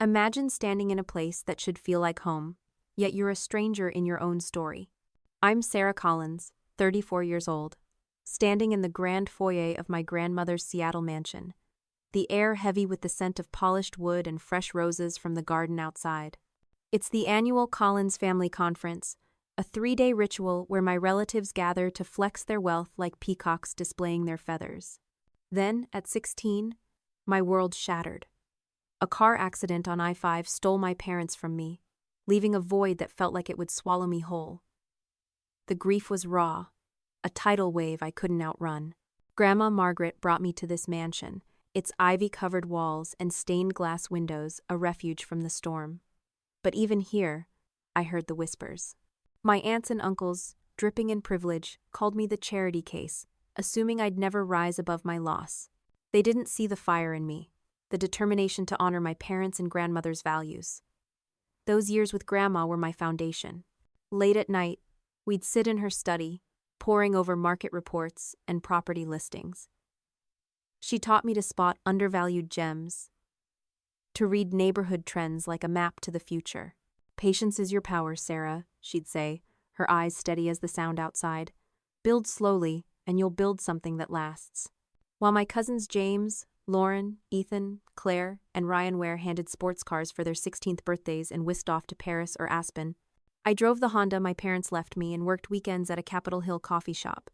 Imagine standing in a place that should feel like home, yet you're a stranger in your own story. I'm Sarah Collins, 34 years old, standing in the grand foyer of my grandmother's Seattle mansion, the air heavy with the scent of polished wood and fresh roses from the garden outside. It's the annual Collins Family Conference, a 3-day ritual where my relatives gather to flex their wealth like peacocks displaying their feathers. Then, at 16, my world shattered. A car accident on I-5 stole my parents from me, leaving a void that felt like it would swallow me whole. The grief was raw, a tidal wave I couldn't outrun. Grandma Margaret brought me to this mansion, its ivy-covered walls and stained glass windows a refuge from the storm. But even here, I heard the whispers. My aunts and uncles, dripping in privilege, called me the charity case, assuming I'd never rise above my loss. They didn't see the fire in me, the determination to honor my parents' and grandmother's values. Those years with Grandma were my foundation. Late at night, we'd sit in her study, poring over market reports and property listings. She taught me to spot undervalued gems, to read neighborhood trends like a map to the future. "Patience is your power, Sarah," she'd say, her eyes steady as the sound outside. "Build slowly, and you'll build something that lasts." While my cousins James, Lauren, Ethan, Claire, and Ryan handed sports cars for their 16th birthdays and whisked off to Paris or Aspen, I drove the Honda my parents left me and worked weekends at a Capitol Hill coffee shop.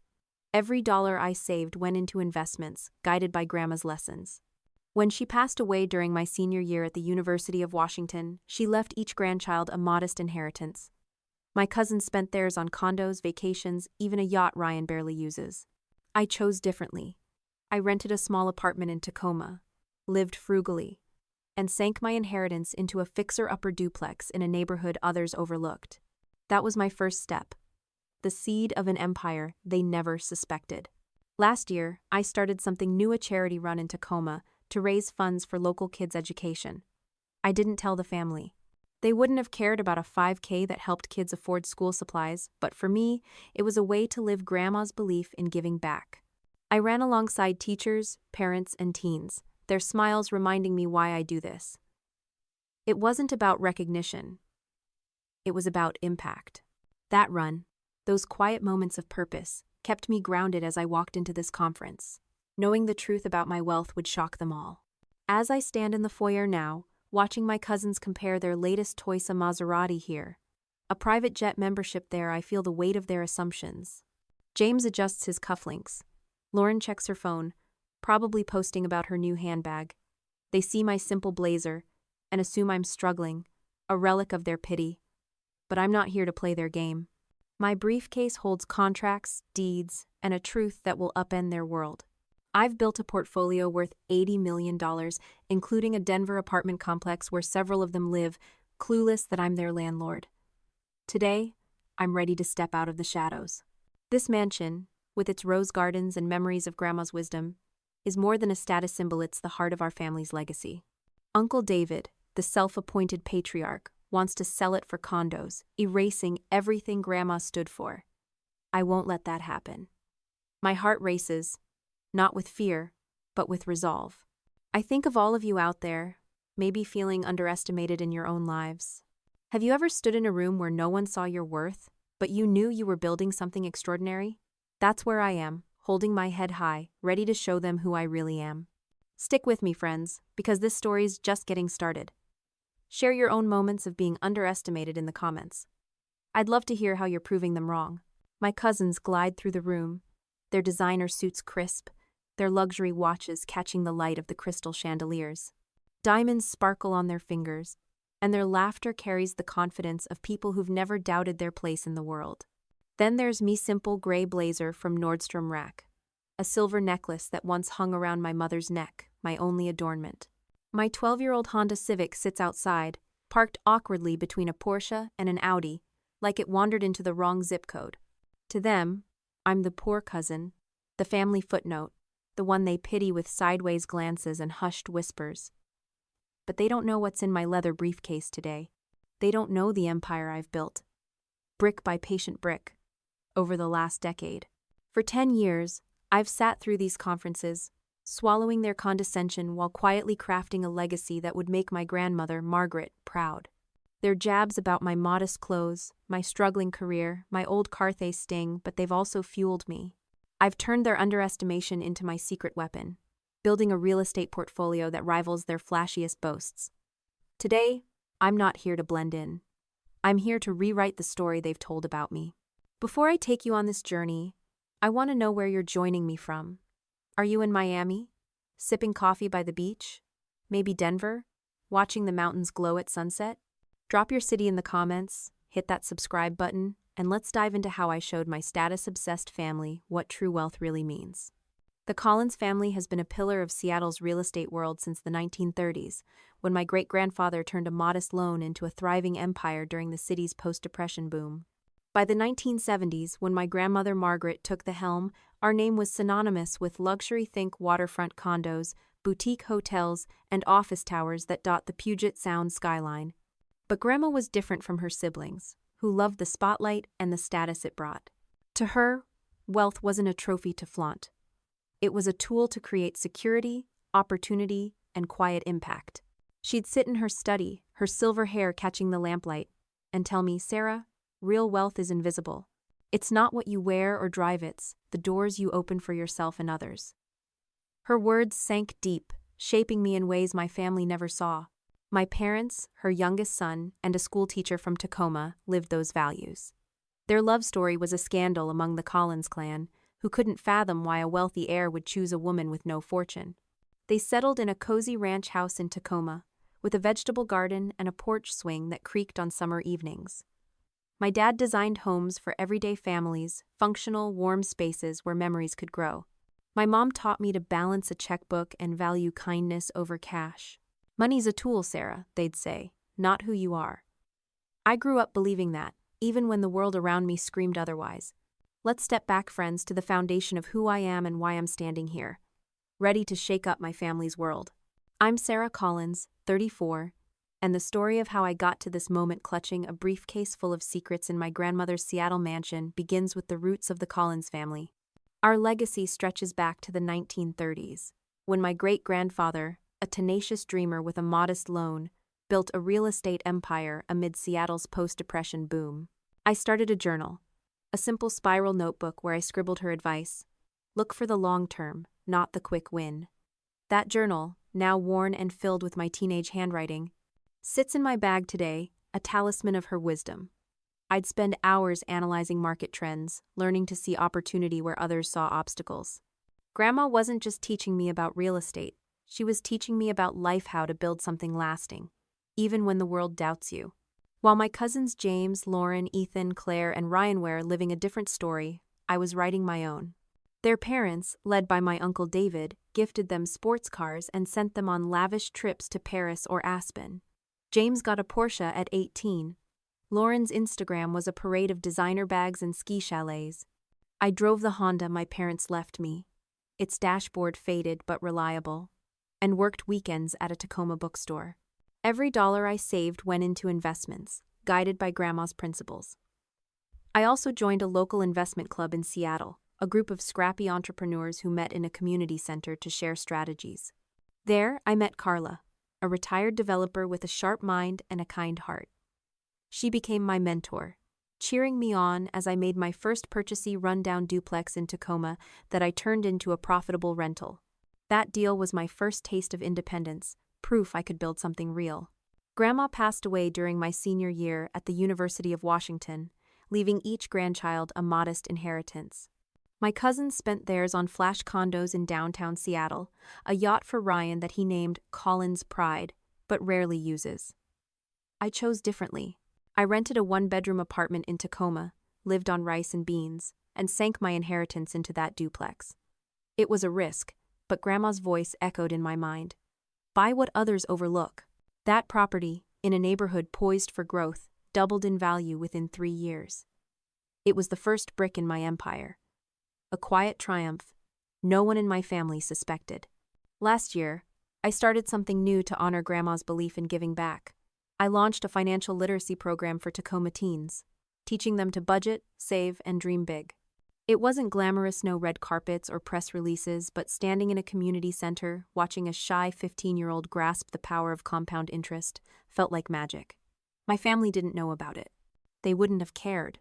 Every dollar I saved went into investments, guided by Grandma's lessons. When she passed away during my senior year at the University of Washington, she left each grandchild a modest inheritance. My cousins spent theirs on condos, vacations, even a yacht Ryan barely uses. I chose differently. I rented a small apartment in Tacoma, lived frugally, and sank my inheritance into a fixer-upper duplex in a neighborhood others overlooked. That was my first step, the seed of an empire they never suspected. Last year, I started something new, a charity run in Tacoma, to raise funds for local kids' education. I didn't tell the family. They wouldn't have cared about a 5K that helped kids afford school supplies, but for me, it was a way to live Grandma's belief in giving back. I ran alongside teachers, parents, and teens, their smiles reminding me why I do this. It wasn't about recognition. It was about impact. That run, those quiet moments of purpose, kept me grounded as I walked into this conference, knowing the truth about my wealth would shock them all. As I stand in the foyer now, watching my cousins compare their latest toy, a Maserati here, a private jet membership there, I feel the weight of their assumptions. James adjusts his cufflinks. Lauren checks her phone, probably posting about her new handbag. They see my simple blazer and assume I'm struggling, a relic of their pity. But I'm not here to play their game. My briefcase holds contracts, deeds, and a truth that will upend their world. I've built a portfolio worth $80 million, including a Denver apartment complex where several of them live, clueless that I'm their landlord. Today, I'm ready to step out of the shadows. This mansion, with its rose gardens and memories of Grandma's wisdom, is more than a status symbol. It's the heart of our family's legacy. Uncle David, the self-appointed patriarch, wants to sell it for condos, erasing everything Grandma stood for. I won't let that happen. My heart races, not with fear, but with resolve. I think of all of you out there, maybe feeling underestimated in your own lives. Have you ever stood in a room where no one saw your worth, but you knew you were building something extraordinary? That's where I am, holding my head high, ready to show them who I really am. Stick with me, friends, because this story's just getting started. Share your own moments of being underestimated in the comments. I'd love to hear how you're proving them wrong. My cousins glide through the room, their designer suits crisp, their luxury watches catching the light of the crystal chandeliers. Diamonds sparkle on their fingers, and their laughter carries the confidence of people who've never doubted their place in the world. Then there's me, simple gray blazer from Nordstrom Rack, a silver necklace that once hung around my mother's neck, my only adornment. My 12-year-old Honda Civic sits outside, parked awkwardly between a Porsche and an Audi, like it wandered into the wrong zip code. To them, I'm the poor cousin, the family footnote, the one they pity with sideways glances and hushed whispers. But they don't know what's in my leather briefcase today. They don't know the empire I've built, brick by patient brick, over the last decade. For 10 years, I've sat through these conferences, swallowing their condescension while quietly crafting a legacy that would make my grandmother, Margaret, proud. Their jabs about my modest clothes, my struggling career, my old Carthay sting, but they've also fueled me. I've turned their underestimation into my secret weapon, building a real estate portfolio that rivals their flashiest boasts. Today, I'm not here to blend in. I'm here to rewrite the story they've told about me. Before I take you on this journey, I want to know where you're joining me from. Are you in Miami? Sipping coffee by the beach? Maybe Denver? Watching the mountains glow at sunset? Drop your city in the comments, hit that subscribe button, and let's dive into how I showed my status-obsessed family what true wealth really means. The Collins family has been a pillar of Seattle's real estate world since the 1930s, when my great-grandfather turned a modest loan into a thriving empire during the city's post-Depression boom. By the 1970s, when my grandmother Margaret took the helm, our name was synonymous with luxury. Think waterfront condos, boutique hotels, and office towers that dot the Puget Sound skyline. But Grandma was different from her siblings, who loved the spotlight and the status it brought. To her, wealth wasn't a trophy to flaunt. It was a tool to create security, opportunity, and quiet impact. She'd sit in her study, her silver hair catching the lamplight, and tell me, "Sarah, real wealth is invisible. It's not what you wear or drive, it's the doors you open for yourself and others." Her words sank deep, shaping me in ways my family never saw. My parents, her youngest son, and a schoolteacher from Tacoma lived those values. Their love story was a scandal among the Collins clan, who couldn't fathom why a wealthy heir would choose a woman with no fortune. They settled in a cozy ranch house in Tacoma, with a vegetable garden and a porch swing that creaked on summer evenings. My dad designed homes for everyday families, functional, warm spaces where memories could grow. My mom taught me to balance a checkbook and value kindness over cash. "Money's a tool, Sarah," they'd say, "not who you are." I grew up believing that, even when the world around me screamed otherwise. Let's step back, friends, to the foundation of who I am and why I'm standing here, ready to shake up my family's world. I'm Sarah Collins, 34, and the story of how I got to this moment clutching a briefcase full of secrets in my grandmother's Seattle mansion begins with the roots of the Collins family. Our legacy stretches back to the 1930s, when my great-grandfather, a tenacious dreamer with a modest loan, built a real estate empire amid Seattle's post-Depression boom. I started a journal, a simple spiral notebook where I scribbled her advice: look for the long term, not the quick win. That journal, now worn and filled with my teenage handwriting, sits in my bag today, a talisman of her wisdom. I'd spend hours analyzing market trends, learning to see opportunity where others saw obstacles. Grandma wasn't just teaching me about real estate, she was teaching me about life, how to build something lasting, even when the world doubts you. While my cousins James, Lauren, Ethan, Claire, and Ryan were living a different story, I was writing my own. Their parents, led by my Uncle David, gifted them sports cars and sent them on lavish trips to Paris or Aspen. James got a Porsche at 18. Lauren's Instagram was a parade of designer bags and ski chalets. I drove the Honda my parents left me, its dashboard faded but reliable, and worked weekends at a Tacoma bookstore. Every dollar I saved went into investments, guided by Grandma's principles. I also joined a local investment club in Seattle, a group of scrappy entrepreneurs who met in a community center to share strategies. There, I met Carla, a retired developer with a sharp mind and a kind heart. She became my mentor, cheering me on as I made my first purchasey rundown duplex in Tacoma that I turned into a profitable rental. That deal was my first taste of independence, proof I could build something real. Grandma passed away during my senior year at the University of Washington, leaving each grandchild a modest inheritance. My cousins spent theirs on flash condos in downtown Seattle, a yacht for Ryan that he named Collins Pride, but rarely uses. I chose differently. I rented a one-bedroom apartment in Tacoma, lived on rice and beans, and sank my inheritance into that duplex. It was a risk, but Grandma's voice echoed in my mind. Buy what others overlook. That property, in a neighborhood poised for growth, doubled in value within 3 years. It was the first brick in my empire. A quiet triumph no one in my family suspected. Last year, I started something new to honor Grandma's belief in giving back. I launched a financial literacy program for Tacoma teens, teaching them to budget, save, and dream big. It wasn't glamorous, no red carpets or press releases, but standing in a community center, watching a shy 15-year-old grasp the power of compound interest, felt like magic. My family didn't know about it. They wouldn't have cared.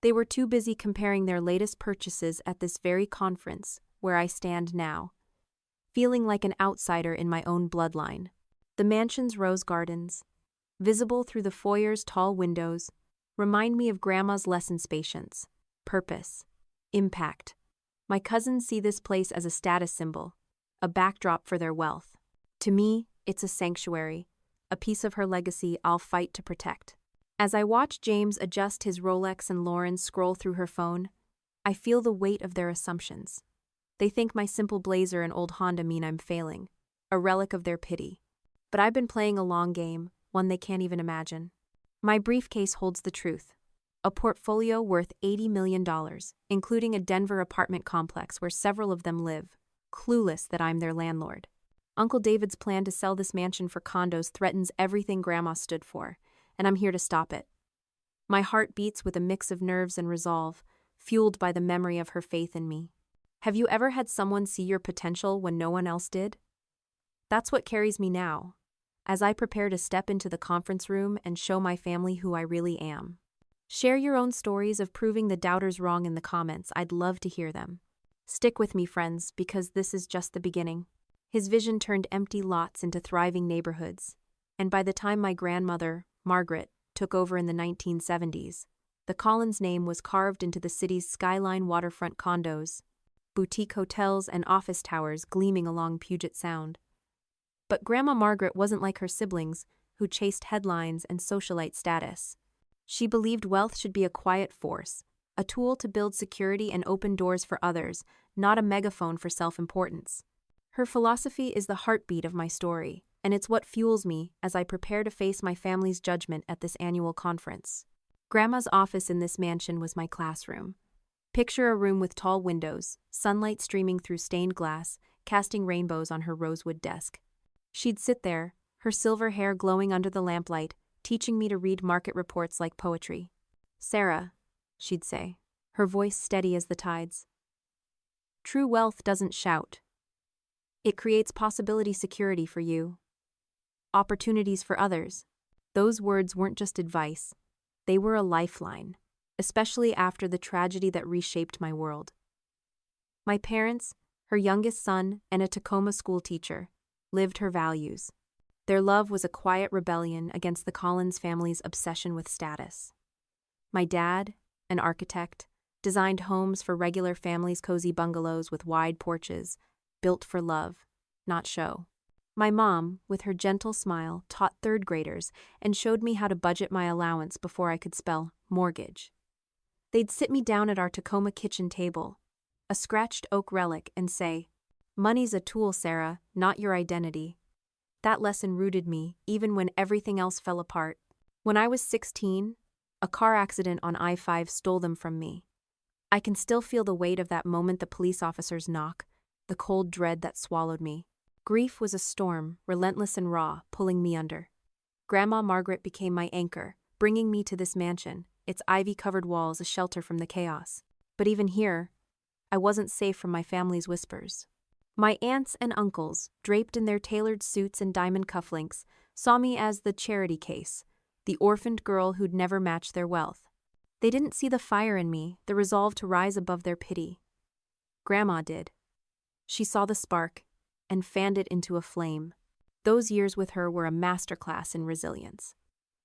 They were too busy comparing their latest purchases at this very conference, where I stand now, feeling like an outsider in my own bloodline. The mansion's rose gardens, visible through the foyer's tall windows, remind me of Grandma's lessons: patience, purpose, impact. My cousins see this place as a status symbol, a backdrop for their wealth. To me, it's a sanctuary, a piece of her legacy I'll fight to protect. As I watch James adjust his Rolex and Lauren scroll through her phone, I feel the weight of their assumptions. They think my simple blazer and old Honda mean I'm failing, a relic of their pity. But I've been playing a long game, one they can't even imagine. My briefcase holds the truth. A portfolio worth $80 million, including a Denver apartment complex where several of them live, clueless that I'm their landlord. Uncle David's plan to sell this mansion for condos threatens everything Grandma stood for, and I'm here to stop it. My heart beats with a mix of nerves and resolve, fueled by the memory of her faith in me. Have you ever had someone see your potential when no one else did? That's what carries me now, as I prepare to step into the conference room and show my family who I really am. Share your own stories of proving the doubters wrong in the comments. I'd love to hear them. Stick with me, friends, because this is just the beginning. His vision turned empty lots into thriving neighborhoods, and by the time my grandmother, Margaret, took over in the 1970s, the Collins name was carved into the city's skyline: waterfront condos, boutique hotels, and office towers gleaming along Puget Sound. But Grandma Margaret wasn't like her siblings, who chased headlines and socialite status. She believed wealth should be a quiet force, a tool to build security and open doors for others, not a megaphone for self-importance. Her philosophy is the heartbeat of my story, and it's what fuels me as I prepare to face my family's judgment at this annual conference. Grandma's office in this mansion was my classroom. Picture a room with tall windows, sunlight streaming through stained glass, casting rainbows on her rosewood desk. She'd sit there, her silver hair glowing under the lamplight, teaching me to read market reports like poetry. "Sarah," she'd say, her voice steady as the tides. "True wealth doesn't shout. It creates possibility, security for you. Opportunities for others." Those words weren't just advice. They were a lifeline, especially after the tragedy that reshaped my world. My parents, her youngest son, and a Tacoma schoolteacher, lived her values. Their love was a quiet rebellion against the Collins family's obsession with status. My dad, an architect, designed homes for regular families, cozy bungalows with wide porches, built for love, not show. My mom, with her gentle smile, taught third graders and showed me how to budget my allowance before I could spell mortgage. They'd sit me down at our Tacoma kitchen table, a scratched oak relic, and say, "Money's a tool, Sarah, not your identity." That lesson rooted me, even when everything else fell apart. When I was 16, a car accident on I-5 stole them from me. I can still feel the weight of that moment, the police officer's knock, the cold dread that swallowed me. Grief was a storm, relentless and raw, pulling me under. Grandma Margaret became my anchor, bringing me to this mansion, its ivy-covered walls a shelter from the chaos. But even here, I wasn't safe from my family's whispers. My aunts and uncles, draped in their tailored suits and diamond cufflinks, saw me as the charity case, the orphaned girl who'd never match their wealth. They didn't see the fire in me, the resolve to rise above their pity. Grandma did. She saw the spark and fanned it into a flame. Those years with her were a masterclass in resilience.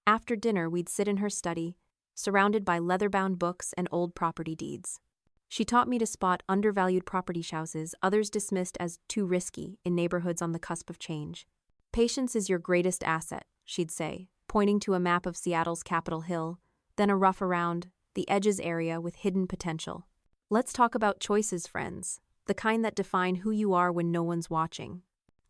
After dinner, we'd sit in her study, surrounded by leather-bound books and old property deeds. She taught me to spot undervalued property houses, others dismissed as too risky in neighborhoods on the cusp of change. "Patience is your greatest asset," she'd say, pointing to a map of Seattle's Capitol Hill, then a rough around the edges area with hidden potential. Let's talk about choices, friends, the kind that define who you are when no one's watching.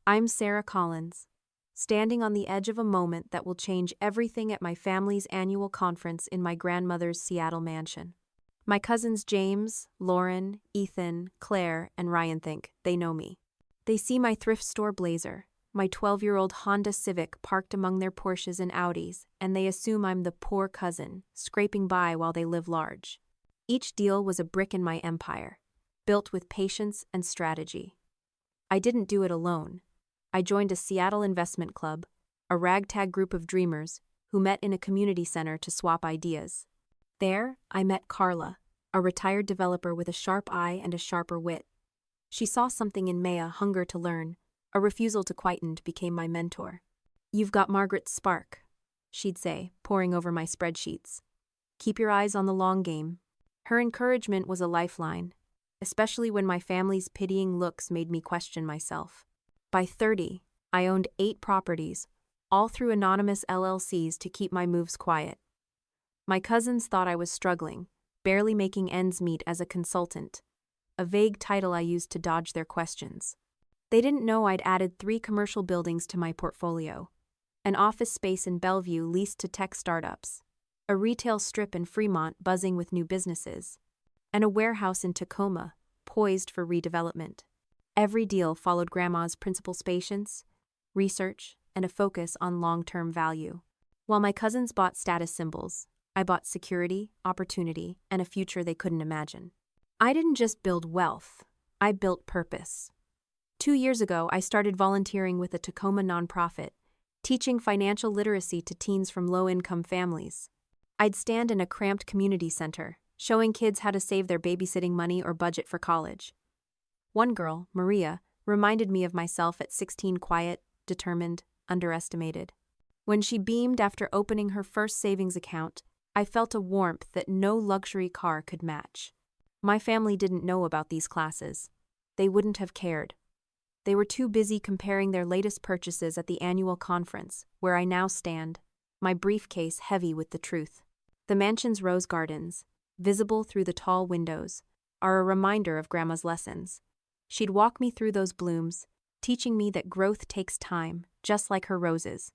I'm Sarah Collins, standing on the edge of a moment that will change everything at my family's annual conference in my grandmother's Seattle mansion. My cousins James, Lauren, Ethan, Claire, and Ryan think they know me. They see my thrift store blazer, my 12-year-old Honda Civic parked among their Porsches and Audis, and they assume I'm the poor cousin, scraping by while they live large. Each deal was a brick in my empire, built with patience and strategy. I didn't do it alone. I joined a Seattle investment club, a ragtag group of dreamers who met in a community center to swap ideas. There, I met Carla, a retired developer with a sharp eye and a sharper wit. She saw something in Maya, hunger to learn, a refusal to quit, and became my mentor. "You've got Margaret's spark," she'd say, poring over my spreadsheets. "Keep your eyes on the long game." Her encouragement was a lifeline, especially when my family's pitying looks made me question myself. By 30, I owned 8 properties, all through anonymous LLCs to keep my moves quiet. My cousins thought I was struggling, barely making ends meet as a consultant, a vague title I used to dodge their questions. They didn't know I'd added 3 commercial buildings to my portfolio, an office space in Bellevue leased to tech startups, a retail strip in Fremont buzzing with new businesses, and a warehouse in Tacoma, poised for redevelopment. Every deal followed Grandma's principles: patience, research, and a focus on long-term value. While my cousins bought status symbols, I bought security, opportunity, and a future they couldn't imagine. I didn't just build wealth, I built purpose. 2 years ago, I started volunteering with a Tacoma nonprofit, teaching financial literacy to teens from low-income families. I'd stand in a cramped community center, showing kids how to save their babysitting money or budget for college. One girl, Maria, reminded me of myself at 16, quiet, determined, underestimated. When she beamed after opening her first savings account, I felt a warmth that no luxury car could match. My family didn't know about these classes. They wouldn't have cared. They were too busy comparing their latest purchases at the annual conference, where I now stand, my briefcase heavy with the truth. The mansion's rose gardens, visible through the tall windows, are a reminder of Grandma's lessons. She'd walk me through those blooms, teaching me that growth takes time, just like her roses.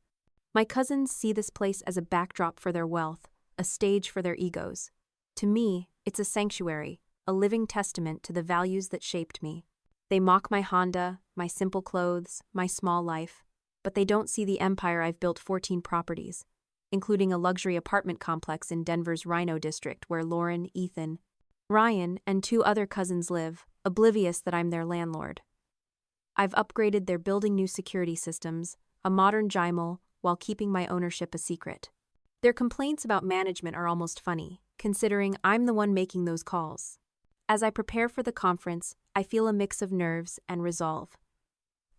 My cousins see this place as a backdrop for their wealth, a stage for their egos. To me, it's a sanctuary, a living testament to the values that shaped me. They mock my Honda, my simple clothes, my small life, but they don't see the empire I've built: 14 properties, including a luxury apartment complex in Denver's Rhino District where Lauren, Ethan, Ryan, and 2 other cousins live, oblivious that I'm their landlord. I've upgraded their building new security systems, a modern gymel, while keeping my ownership a secret. Their complaints about management are almost funny, considering I'm the one making those calls. As I prepare for the conference, I feel a mix of nerves and resolve.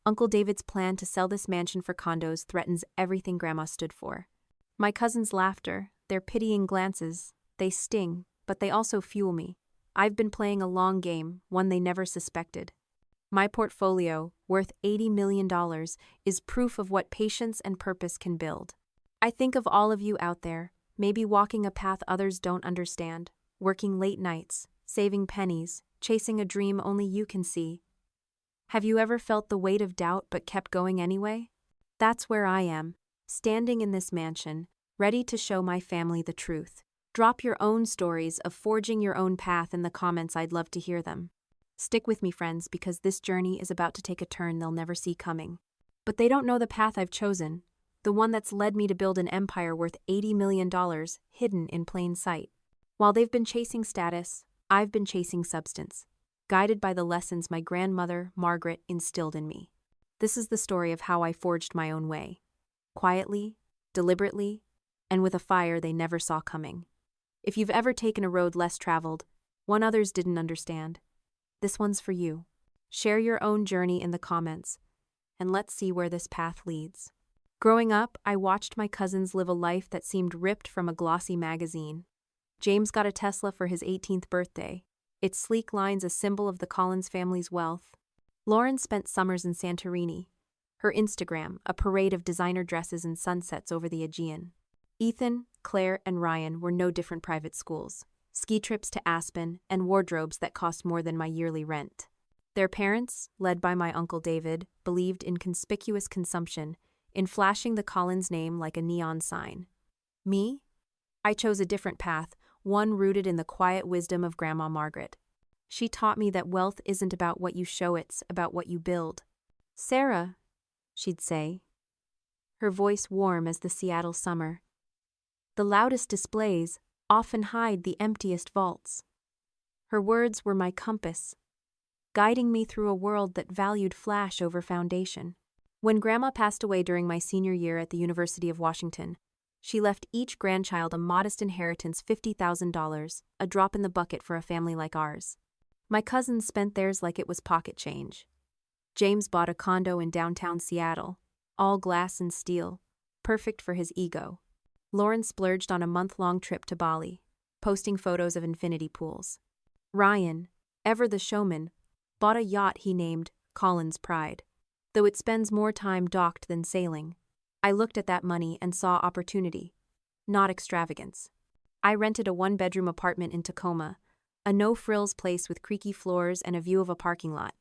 Uncle David's plan to sell this mansion for condos threatens everything Grandma stood for. My cousins' laughter, their pitying glances, they sting, but they also fuel me. I've been playing a long game, one they never suspected. My portfolio, worth $80 million, is proof of what patience and purpose can build. I think of all of you out there, maybe walking a path others don't understand, working late nights, saving pennies, chasing a dream only you can see. Have you ever felt the weight of doubt but kept going anyway? That's where I am, standing in this mansion, ready to show my family the truth. Drop your own stories of forging your own path in the comments. I'd love to hear them. Stick with me, friends, because this journey is about to take a turn they'll never see coming. But they don't know the path I've chosen, the one that's led me to build an empire worth $80 million, hidden in plain sight. While they've been chasing status, I've been chasing substance, guided by the lessons my grandmother, Margaret, instilled in me. This is the story of how I forged my own way. Quietly, deliberately, and with a fire they never saw coming. If you've ever taken a road less traveled, one others didn't understand, this one's for you. Share your own journey in the comments, and let's see where this path leads. Growing up, I watched my cousins live a life that seemed ripped from a glossy magazine. James got a Tesla for his 18th birthday, its sleek lines a symbol of the Collins family's wealth. Lauren spent summers in Santorini, her Instagram a parade of designer dresses and sunsets over the Aegean. Ethan, Claire, and Ryan were no different: private schools, ski trips to Aspen, and wardrobes that cost more than my yearly rent. Their parents, led by my Uncle David, believed in conspicuous consumption, in flashing the Collins name like a neon sign. Me? I chose a different path, one rooted in the quiet wisdom of Grandma Margaret. She taught me that wealth isn't about what you show, it's about what you build. "Sarah," she'd say, her voice warm as the Seattle summer, "the loudest displays often hide the emptiest vaults." Her words were my compass, guiding me through a world that valued flash over foundation. When Grandma passed away during my senior year at the University of Washington, she left each grandchild a modest inheritance, $50,000, a drop in the bucket for a family like ours. My cousins spent theirs like it was pocket change. James bought a condo in downtown Seattle, all glass and steel, perfect for his ego. Lauren splurged on a month-long trip to Bali, posting photos of infinity pools. Ryan, ever the showman, bought a yacht he named Collins Pride. Though it spends more time docked than sailing, I looked at that money and saw opportunity, not extravagance. I rented a one-bedroom apartment in Tacoma, a no-frills place with creaky floors and a view of a parking lot.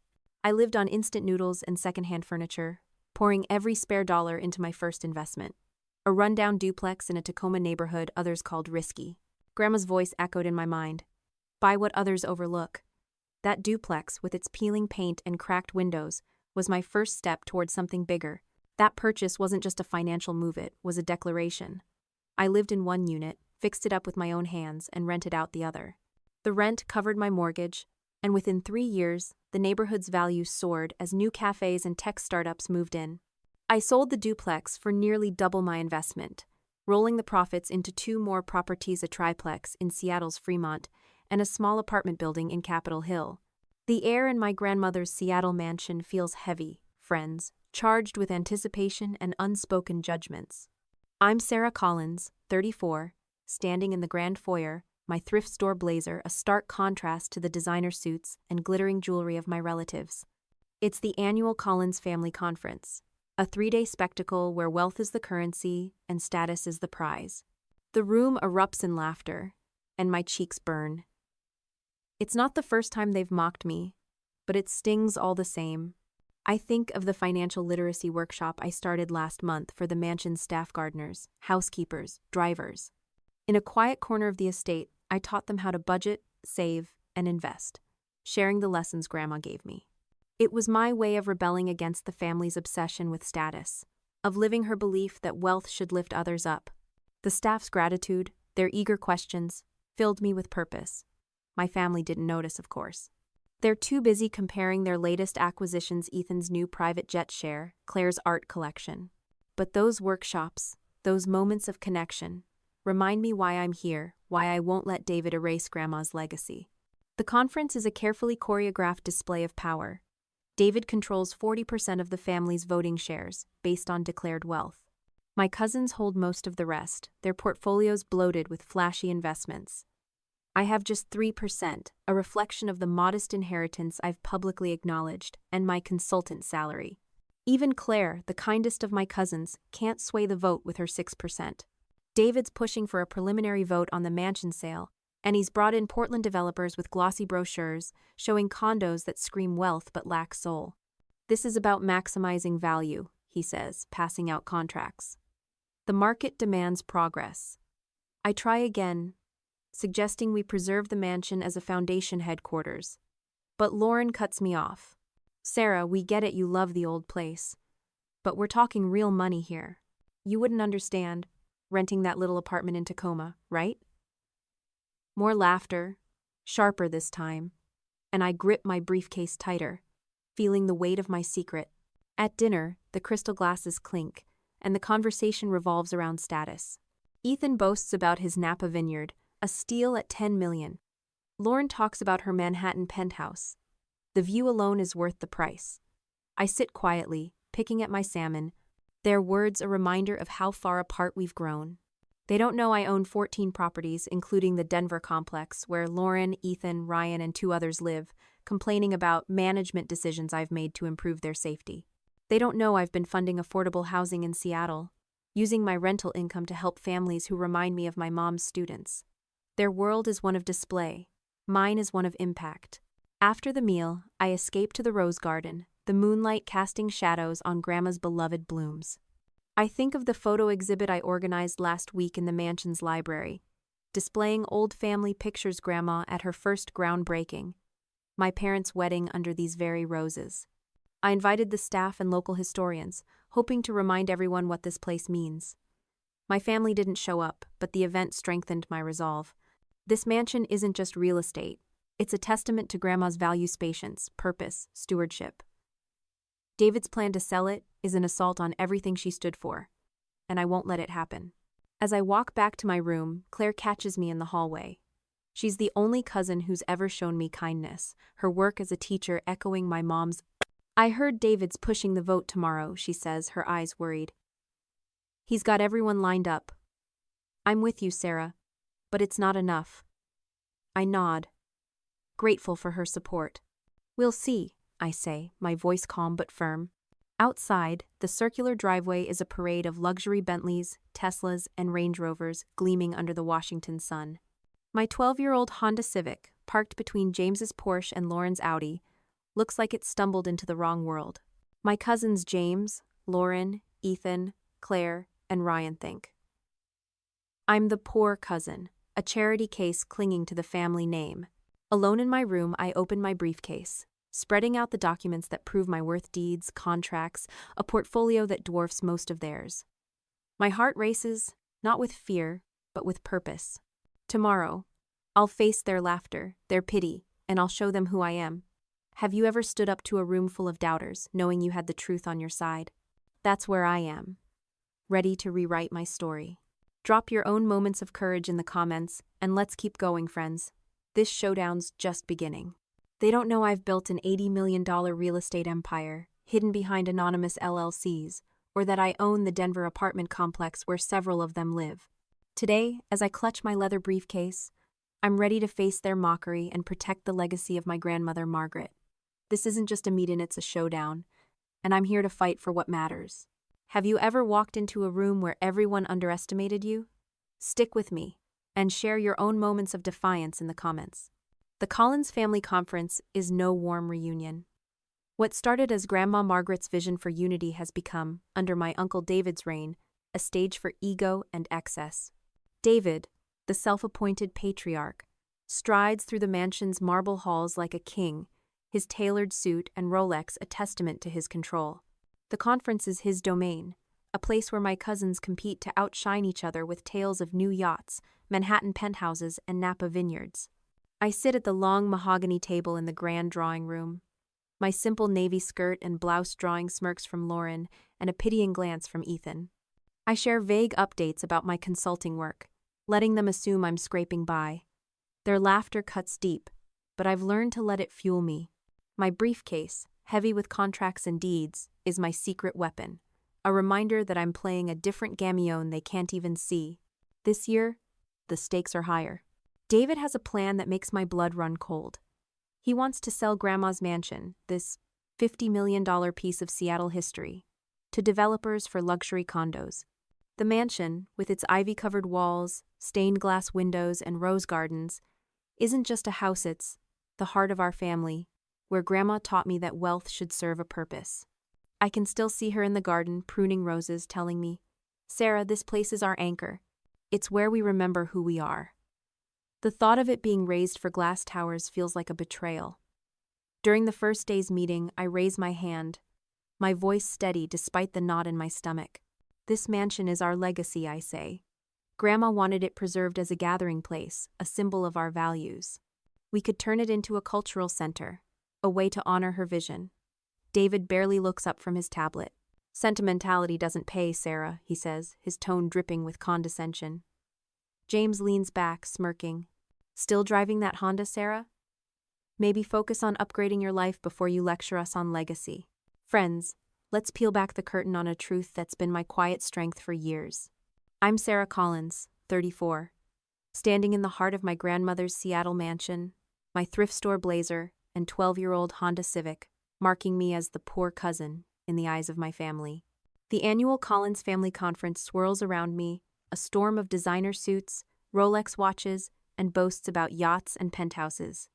I lived on instant noodles and secondhand furniture, pouring every spare dollar into my first investment. A rundown duplex in a Tacoma neighborhood others called risky. Grandma's voice echoed in my mind. Buy what others overlook. That duplex, with its peeling paint and cracked windows, was my first step towards something bigger. That purchase wasn't just a financial move, it was a declaration. I lived in one unit, fixed it up with my own hands, and rented out the other. The rent covered my mortgage, and within 3 years, the neighborhood's value soared as new cafes and tech startups moved in. I sold the duplex for nearly double my investment, rolling the profits into 2 more properties, a triplex in Seattle's Fremont and a small apartment building in Capitol Hill. The air in my grandmother's Seattle mansion feels heavy, friends, charged with anticipation and unspoken judgments. I'm Sarah Collins, 34, standing in the grand foyer, my thrift store blazer a stark contrast to the designer suits and glittering jewelry of my relatives. It's the annual Collins Family Conference, a 3-day spectacle where wealth is the currency and status is the prize. The room erupts in laughter, and my cheeks burn. It's not the first time they've mocked me, but it stings all the same. I think of the financial literacy workshop I started last month for the mansion's staff, gardeners, housekeepers, drivers. In a quiet corner of the estate, I taught them how to budget, save, and invest, sharing the lessons Grandma gave me. It was my way of rebelling against the family's obsession with status, of living her belief that wealth should lift others up. The staff's gratitude, their eager questions, filled me with purpose. My family didn't notice, of course. They're too busy comparing their latest acquisitions, Ethan's new private jet share, Claire's art collection. But those workshops, those moments of connection, remind me why I'm here, why I won't let David erase Grandma's legacy. The conference is a carefully choreographed display of power. David controls 40% of the family's voting shares, based on declared wealth. My cousins hold most of the rest, their portfolios bloated with flashy investments. I have just 3%, a reflection of the modest inheritance I've publicly acknowledged, and my consultant salary. Even Claire, the kindest of my cousins, can't sway the vote with her 6%. David's pushing for a preliminary vote on the mansion sale, and he's brought in Portland developers with glossy brochures showing condos that scream wealth but lack soul. This is about maximizing value, he says, passing out contracts. The market demands progress. I try again, suggesting we preserve the mansion as a foundation headquarters. But Lauren cuts me off. Sarah, we get it, you love the old place. But we're talking real money here. You wouldn't understand, renting that little apartment in Tacoma, right? More laughter, sharper this time, and I grip my briefcase tighter, feeling the weight of my secret. At dinner, the crystal glasses clink, and the conversation revolves around status. Ethan boasts about his Napa vineyard, a steal at $10 million. Lauren talks about her Manhattan penthouse. The view alone is worth the price. I sit quietly, picking at my salmon, their words a reminder of how far apart we've grown. They don't know I own 14 properties, including the Denver complex, where Lauren, Ethan, Ryan, and 2 others live, complaining about management decisions I've made to improve their safety. They don't know I've been funding affordable housing in Seattle, using my rental income to help families who remind me of my mom's students. Their world is one of display. Mine is one of impact. After the meal, I escape to the rose garden, the moonlight casting shadows on Grandma's beloved blooms. I think of the photo exhibit I organized last week in the mansion's library, displaying old family pictures Grandma at her first groundbreaking, my parents' wedding under these very roses. I invited the staff and local historians, hoping to remind everyone what this place means. My family didn't show up, but the event strengthened my resolve. This mansion isn't just real estate. It's a testament to Grandma's values patience, purpose, stewardship. David's plan to sell it is an assault on everything she stood for, and I won't let it happen. As I walk back to my room, Claire catches me in the hallway. She's the only cousin who's ever shown me kindness, her work as a teacher echoing my mom's. I heard David's pushing the vote tomorrow, she says, her eyes worried. He's got everyone lined up. I'm with you, Sarah, but it's not enough. I nod, grateful for her support. We'll see, I say, my voice calm but firm. Outside, the circular driveway is a parade of luxury Bentleys, Teslas, and Range Rovers gleaming under the Washington sun. My 12-year-old Honda Civic, parked between James's Porsche and Lauren's Audi, looks like it stumbled into the wrong world. My cousins James, Lauren, Ethan, Claire, and Ryan think I'm the poor cousin, a charity case clinging to the family name. Alone in my room, I open my briefcase, spreading out the documents that prove my worth: deeds, contracts, a portfolio that dwarfs most of theirs. My heart races, not with fear, but with purpose. Tomorrow, I'll face their laughter, their pity, and I'll show them who I am. Have you ever stood up to a room full of doubters, knowing you had the truth on your side? That's where I am, ready to rewrite my story. Drop your own moments of courage in the comments, and let's keep going, friends. This showdown's just beginning. They don't know I've built an $80 million real estate empire, hidden behind anonymous LLCs, or that I own the Denver apartment complex where several of them live. Today, as I clutch my leather briefcase, I'm ready to face their mockery and protect the legacy of my grandmother, Margaret. This isn't just a meet-in, it's a showdown, and I'm here to fight for what matters. Have you ever walked into a room where everyone underestimated you? Stick with me, and share your own moments of defiance in the comments. The Collins Family Conference is no warm reunion. What started as Grandma Margaret's vision for unity has become, under my Uncle David's reign, a stage for ego and excess. David, the self-appointed patriarch, strides through the mansion's marble halls like a king, his tailored suit and Rolex a testament to his control. The conference is his domain, a place where my cousins compete to outshine each other with tales of new yachts, Manhattan penthouses, and Napa vineyards. I sit at the long mahogany table in the grand drawing room, my simple navy skirt and blouse drawing smirks from Lauren and a pitying glance from Ethan. I share vague updates about my consulting work, letting them assume I'm scraping by. Their laughter cuts deep, but I've learned to let it fuel me. My briefcase, heavy with contracts and deeds, is my secret weapon, a reminder that I'm playing a different gambion they can't even see. This year, the stakes are higher. David has a plan that makes my blood run cold. He wants to sell Grandma's mansion, this $50 million piece of Seattle history, to developers for luxury condos. The mansion, with its ivy-covered walls, stained glass windows, and rose gardens, isn't just a house, it's the heart of our family, where Grandma taught me that wealth should serve a purpose. I can still see her in the garden, pruning roses, telling me, "Sarah, this place is our anchor. It's where we remember who we are." The thought of it being raised for glass towers feels like a betrayal. During the first day's meeting, I raise my hand, my voice steady despite the knot in my stomach. This mansion is our legacy, I say. Grandma wanted it preserved as a gathering place, a symbol of our values. We could turn it into a cultural center, a way to honor her vision. David barely looks up from his tablet. "Sentimentality doesn't pay, Sarah," he says, his tone dripping with condescension. James leans back, smirking. "Still driving that Honda, Sarah? Maybe focus on upgrading your life before you lecture us on legacy." Friends, let's peel back the curtain on a truth that's been my quiet strength for years. I'm Sarah Collins, 34, standing in the heart of my grandmother's Seattle mansion, my thrift store blazer, and 12-year-old Honda Civic, marking me as the poor cousin in the eyes of my family. The annual Collins Family Conference swirls around me, a storm of designer suits, Rolex watches, and boasts about yachts and penthouses.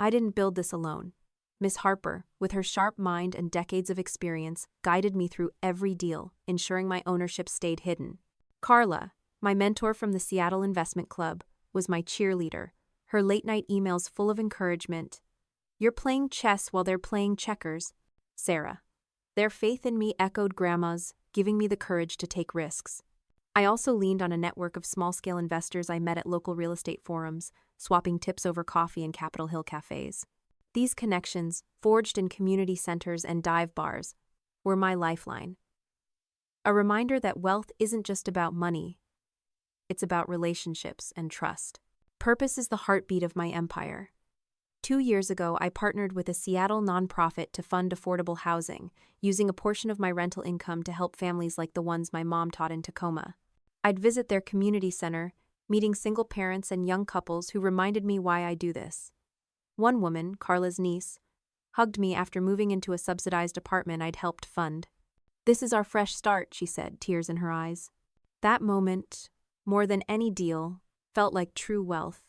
I didn't build this alone. Miss Harper, with her sharp mind and decades of experience, guided me through every deal, ensuring my ownership stayed hidden. Carla, my mentor from the Seattle Investment Club, was my cheerleader, her late-night emails full of encouragement. "You're playing chess while they're playing checkers." Sarah. Their faith in me echoed Grandma's, giving me the courage to take risks. I also leaned on a network of small-scale investors I met at local real estate forums, swapping tips over coffee in Capitol Hill cafes. These connections, forged in community centers and dive bars, were my lifeline. A reminder that wealth isn't just about money. It's about relationships and trust. Purpose is the heartbeat of my empire. 2 years ago, I partnered with a Seattle nonprofit to fund affordable housing, using a portion of my rental income to help families like the ones my mom taught in Tacoma. I'd visit their community center, meeting single parents and young couples who reminded me why I do this. One woman, Carla's niece, hugged me after moving into a subsidized apartment I'd helped fund. "This is our fresh start," she said, tears in her eyes. That moment, more than any deal, felt like true wealth.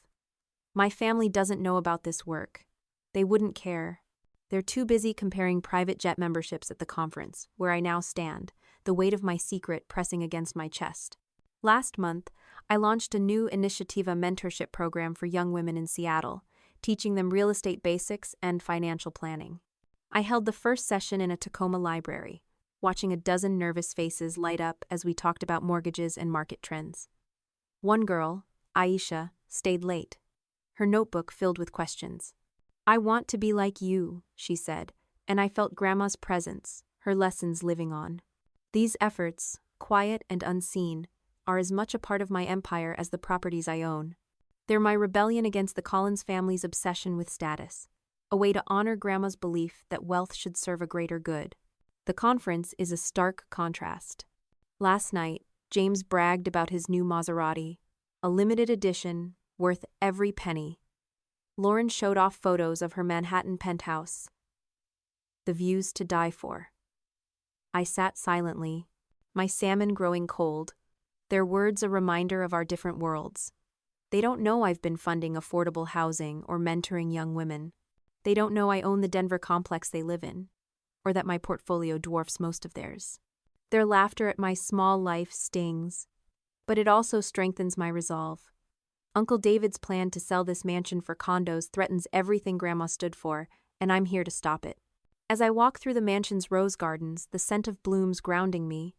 My family doesn't know about this work. They wouldn't care. They're too busy comparing private jet memberships at the conference, where I now stand, the weight of my secret pressing against my chest. Last month, I launched a new Initiativa mentorship program for young women in Seattle, teaching them real estate basics and financial planning. I held the first session in a Tacoma library, watching a dozen nervous faces light up as we talked about mortgages and market trends. One girl, Aisha, stayed late, her notebook filled with questions. "I want to be like you," she said, and I felt Grandma's presence, her lessons living on. These efforts, quiet and unseen, are as much a part of my empire as the properties I own. They're my rebellion against the Collins family's obsession with status, a way to honor Grandma's belief that wealth should serve a greater good. The conference is a stark contrast. Last night, James bragged about his new Maserati, a limited edition, worth every penny. Lauren showed off photos of her Manhattan penthouse. The views to die for. I sat silently, my salmon growing cold, their words a reminder of our different worlds. They don't know I've been funding affordable housing or mentoring young women. They don't know I own the Denver complex they live in, or that my portfolio dwarfs most of theirs. Their laughter at my small life stings, but it also strengthens my resolve. Uncle David's plan to sell this mansion for condos threatens everything Grandma stood for, and I'm here to stop it. As I walk through the mansion's rose gardens, the scent of blooms grounding me,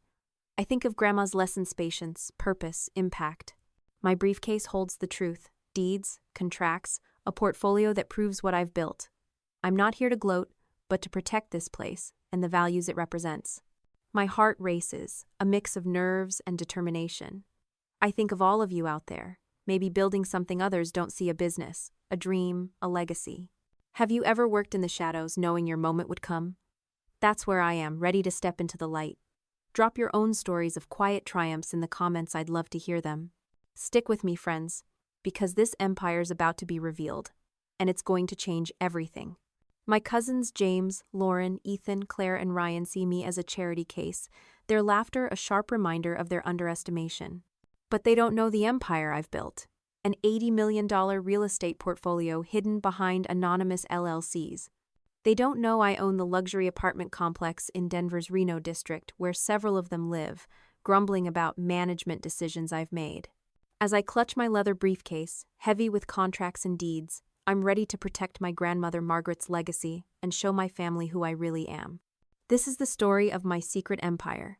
I think of Grandma's lessons: patience, purpose, impact. My briefcase holds the truth, deeds, contracts, a portfolio that proves what I've built. I'm not here to gloat, but to protect this place and the values it represents. My heart races, a mix of nerves and determination. I think of all of you out there, maybe building something others don't see: a business, a dream, a legacy. Have you ever worked in the shadows knowing your moment would come? That's where I am, ready to step into the light. Drop your own stories of quiet triumphs in the comments. I'd love to hear them. Stick with me, friends, because this empire's about to be revealed, and it's going to change everything. My cousins James, Lauren, Ethan, Claire, and Ryan see me as a charity case, their laughter a sharp reminder of their underestimation. But they don't know the empire I've built, an $80 million real estate portfolio hidden behind anonymous LLCs. They don't know I own the luxury apartment complex in Denver's Reno district, where several of them live, grumbling about management decisions I've made. As I clutch my leather briefcase, heavy with contracts and deeds, I'm ready to protect my grandmother Margaret's legacy and show my family who I really am. This is the story of my secret empire,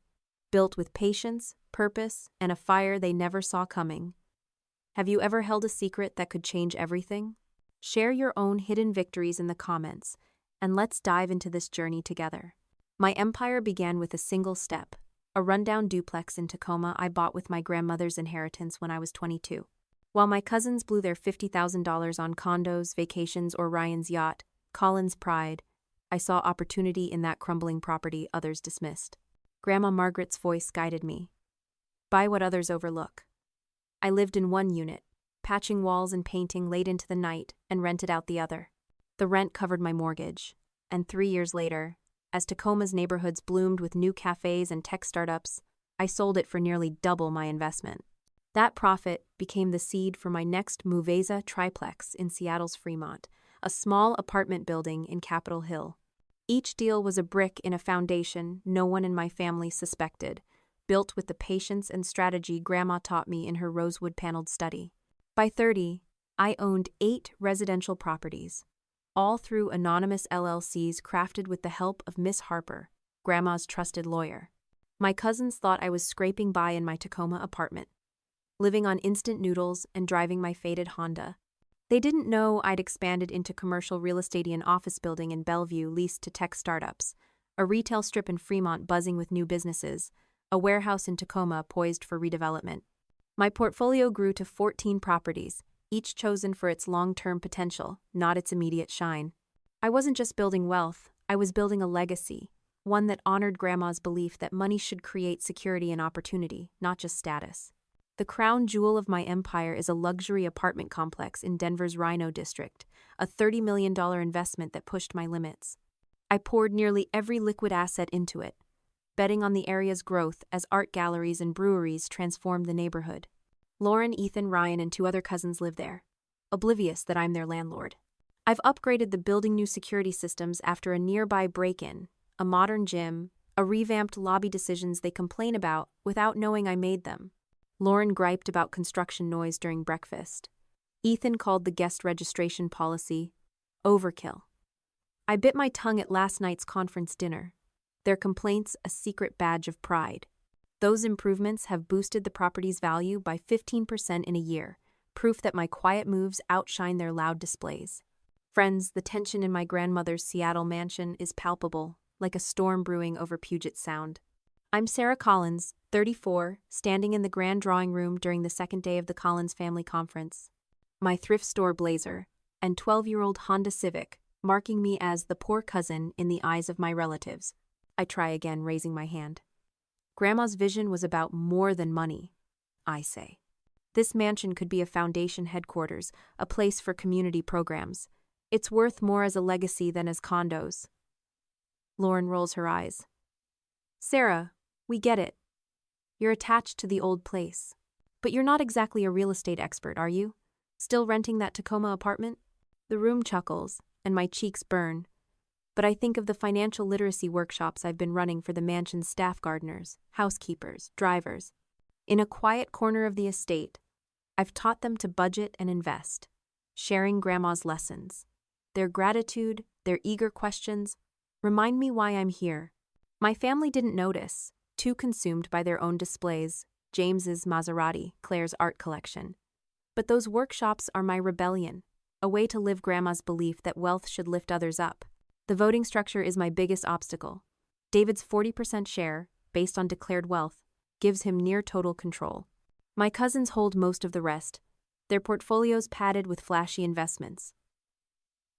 built with patience, purpose, and a fire they never saw coming. Have you ever held a secret that could change everything? Share your own hidden victories in the comments, and let's dive into this journey together. My empire began with a single step, a rundown duplex in Tacoma I bought with my grandmother's inheritance when I was 22. While my cousins blew their $50,000 on condos, vacations, or Ryan's yacht, Colin's pride, I saw opportunity in that crumbling property others dismissed. Grandma Margaret's voice guided me. Buy what others overlook. I lived in one unit, patching walls and painting late into the night, and rented out the other. The rent covered my mortgage, and 3 years later, as Tacoma's neighborhoods bloomed with new cafes and tech startups, I sold it for nearly double my investment. That profit became the seed for my next Muveza triplex in Seattle's Fremont, a small apartment building in Capitol Hill. Each deal was a brick in a foundation no one in my family suspected, built with the patience and strategy Grandma taught me in her rosewood-paneled study. By 30, I owned 8 residential properties, all through anonymous LLCs crafted with the help of Miss Harper, Grandma's trusted lawyer. My cousins thought I was scraping by in my Tacoma apartment, living on instant noodles and driving my faded Honda. They didn't know I'd expanded into commercial real estate and office building in Bellevue leased to tech startups, a retail strip in Fremont buzzing with new businesses, a warehouse in Tacoma poised for redevelopment. My portfolio grew to 14 properties, each chosen for its long-term potential, not its immediate shine. I wasn't just building wealth, I was building a legacy, one that honored Grandma's belief that money should create security and opportunity, not just status. The crown jewel of my empire is a luxury apartment complex in Denver's Rhino District, a $30 million investment that pushed my limits. I poured nearly every liquid asset into it, betting on the area's growth as art galleries and breweries transformed the neighborhood. Lauren, Ethan, Ryan, and 2 other cousins live there, oblivious that I'm their landlord. I've upgraded the building new security systems after a nearby break-in, a modern gym, a revamped lobby decisions they complain about without knowing I made them. Lauren griped about construction noise during breakfast. Ethan called the guest registration policy overkill. I bit my tongue at last night's conference dinner. Their complaints a secret badge of pride. Those improvements have boosted the property's value by 15% in a year, proof that my quiet moves outshine their loud displays. Friends, the tension in my grandmother's Seattle mansion is palpable, like a storm brewing over Puget Sound. I'm Sarah Collins, 34, standing in the grand drawing room during the second day of the Collins family conference. My thrift store blazer and 12-year-old Honda Civic marking me as the poor cousin in the eyes of my relatives. I try again, raising my hand. Grandma's vision was about more than money, I say. This mansion could be a foundation headquarters, a place for community programs. It's worth more as a legacy than as condos. Lauren rolls her eyes. Sarah, we get it. You're attached to the old place. But you're not exactly a real estate expert, are you? Still renting that Tacoma apartment? The room chuckles, and my cheeks burn. But I think of the financial literacy workshops I've been running for the mansion's staff gardeners, housekeepers, drivers. In a quiet corner of the estate, I've taught them to budget and invest, sharing Grandma's lessons. Their gratitude, their eager questions, remind me why I'm here. My family didn't notice, too consumed by their own displays, James's Maserati, Claire's art collection. But those workshops are my rebellion, a way to live Grandma's belief that wealth should lift others up. The voting structure is my biggest obstacle. David's 40% share, based on declared wealth, gives him near total control. My cousins hold most of the rest, their portfolios padded with flashy investments.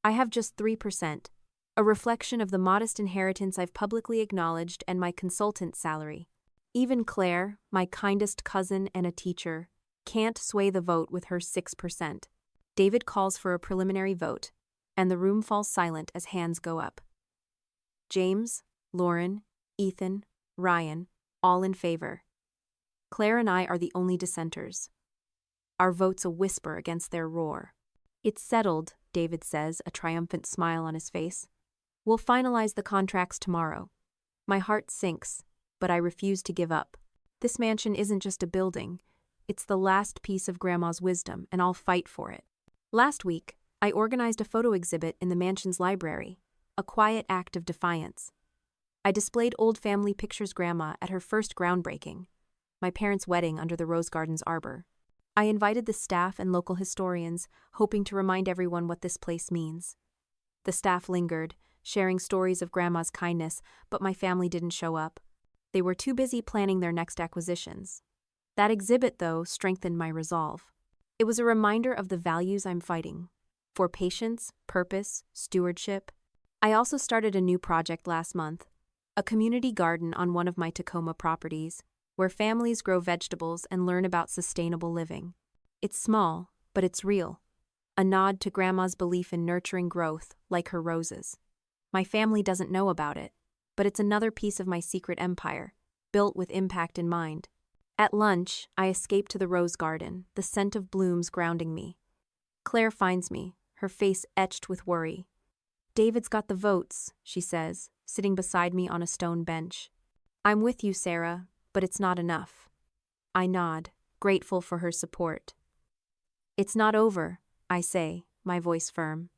I have just 3%, a reflection of the modest inheritance I've publicly acknowledged and my consultant's salary. Even Claire, my kindest cousin and a teacher, can't sway the vote with her 6%. David calls for a preliminary vote, and the room falls silent as hands go up. James, Lauren, Ethan, Ryan, all in favor. Claire and I are the only dissenters. Our vote's a whisper against their roar. It's settled, David says, a triumphant smile on his face. We'll finalize the contracts tomorrow. My heart sinks, but I refuse to give up. This mansion isn't just a building. It's the last piece of Grandma's wisdom, and I'll fight for it. Last week, I organized a photo exhibit in the mansion's library, a quiet act of defiance. I displayed old family pictures Grandma at her first groundbreaking, my parents' wedding under the rose garden's arbor. I invited the staff and local historians, hoping to remind everyone what this place means. The staff lingered, sharing stories of Grandma's kindness, but my family didn't show up. They were too busy planning their next acquisitions. That exhibit, though, strengthened my resolve. It was a reminder of the values I'm fighting. For patience, purpose, stewardship. I also started a new project last month, a community garden on one of my Tacoma properties, where families grow vegetables and learn about sustainable living. It's small, but it's real. A nod to Grandma's belief in nurturing growth, like her roses. My family doesn't know about it, but it's another piece of my secret empire, built with impact in mind. At lunch, I escape to the rose garden, the scent of blooms grounding me. Claire finds me, her face etched with worry. David's got the votes, she says, sitting beside me on a stone bench. I'm with you, Sarah, but it's not enough. I nod, grateful for her support. It's not over, I say, my voice firm.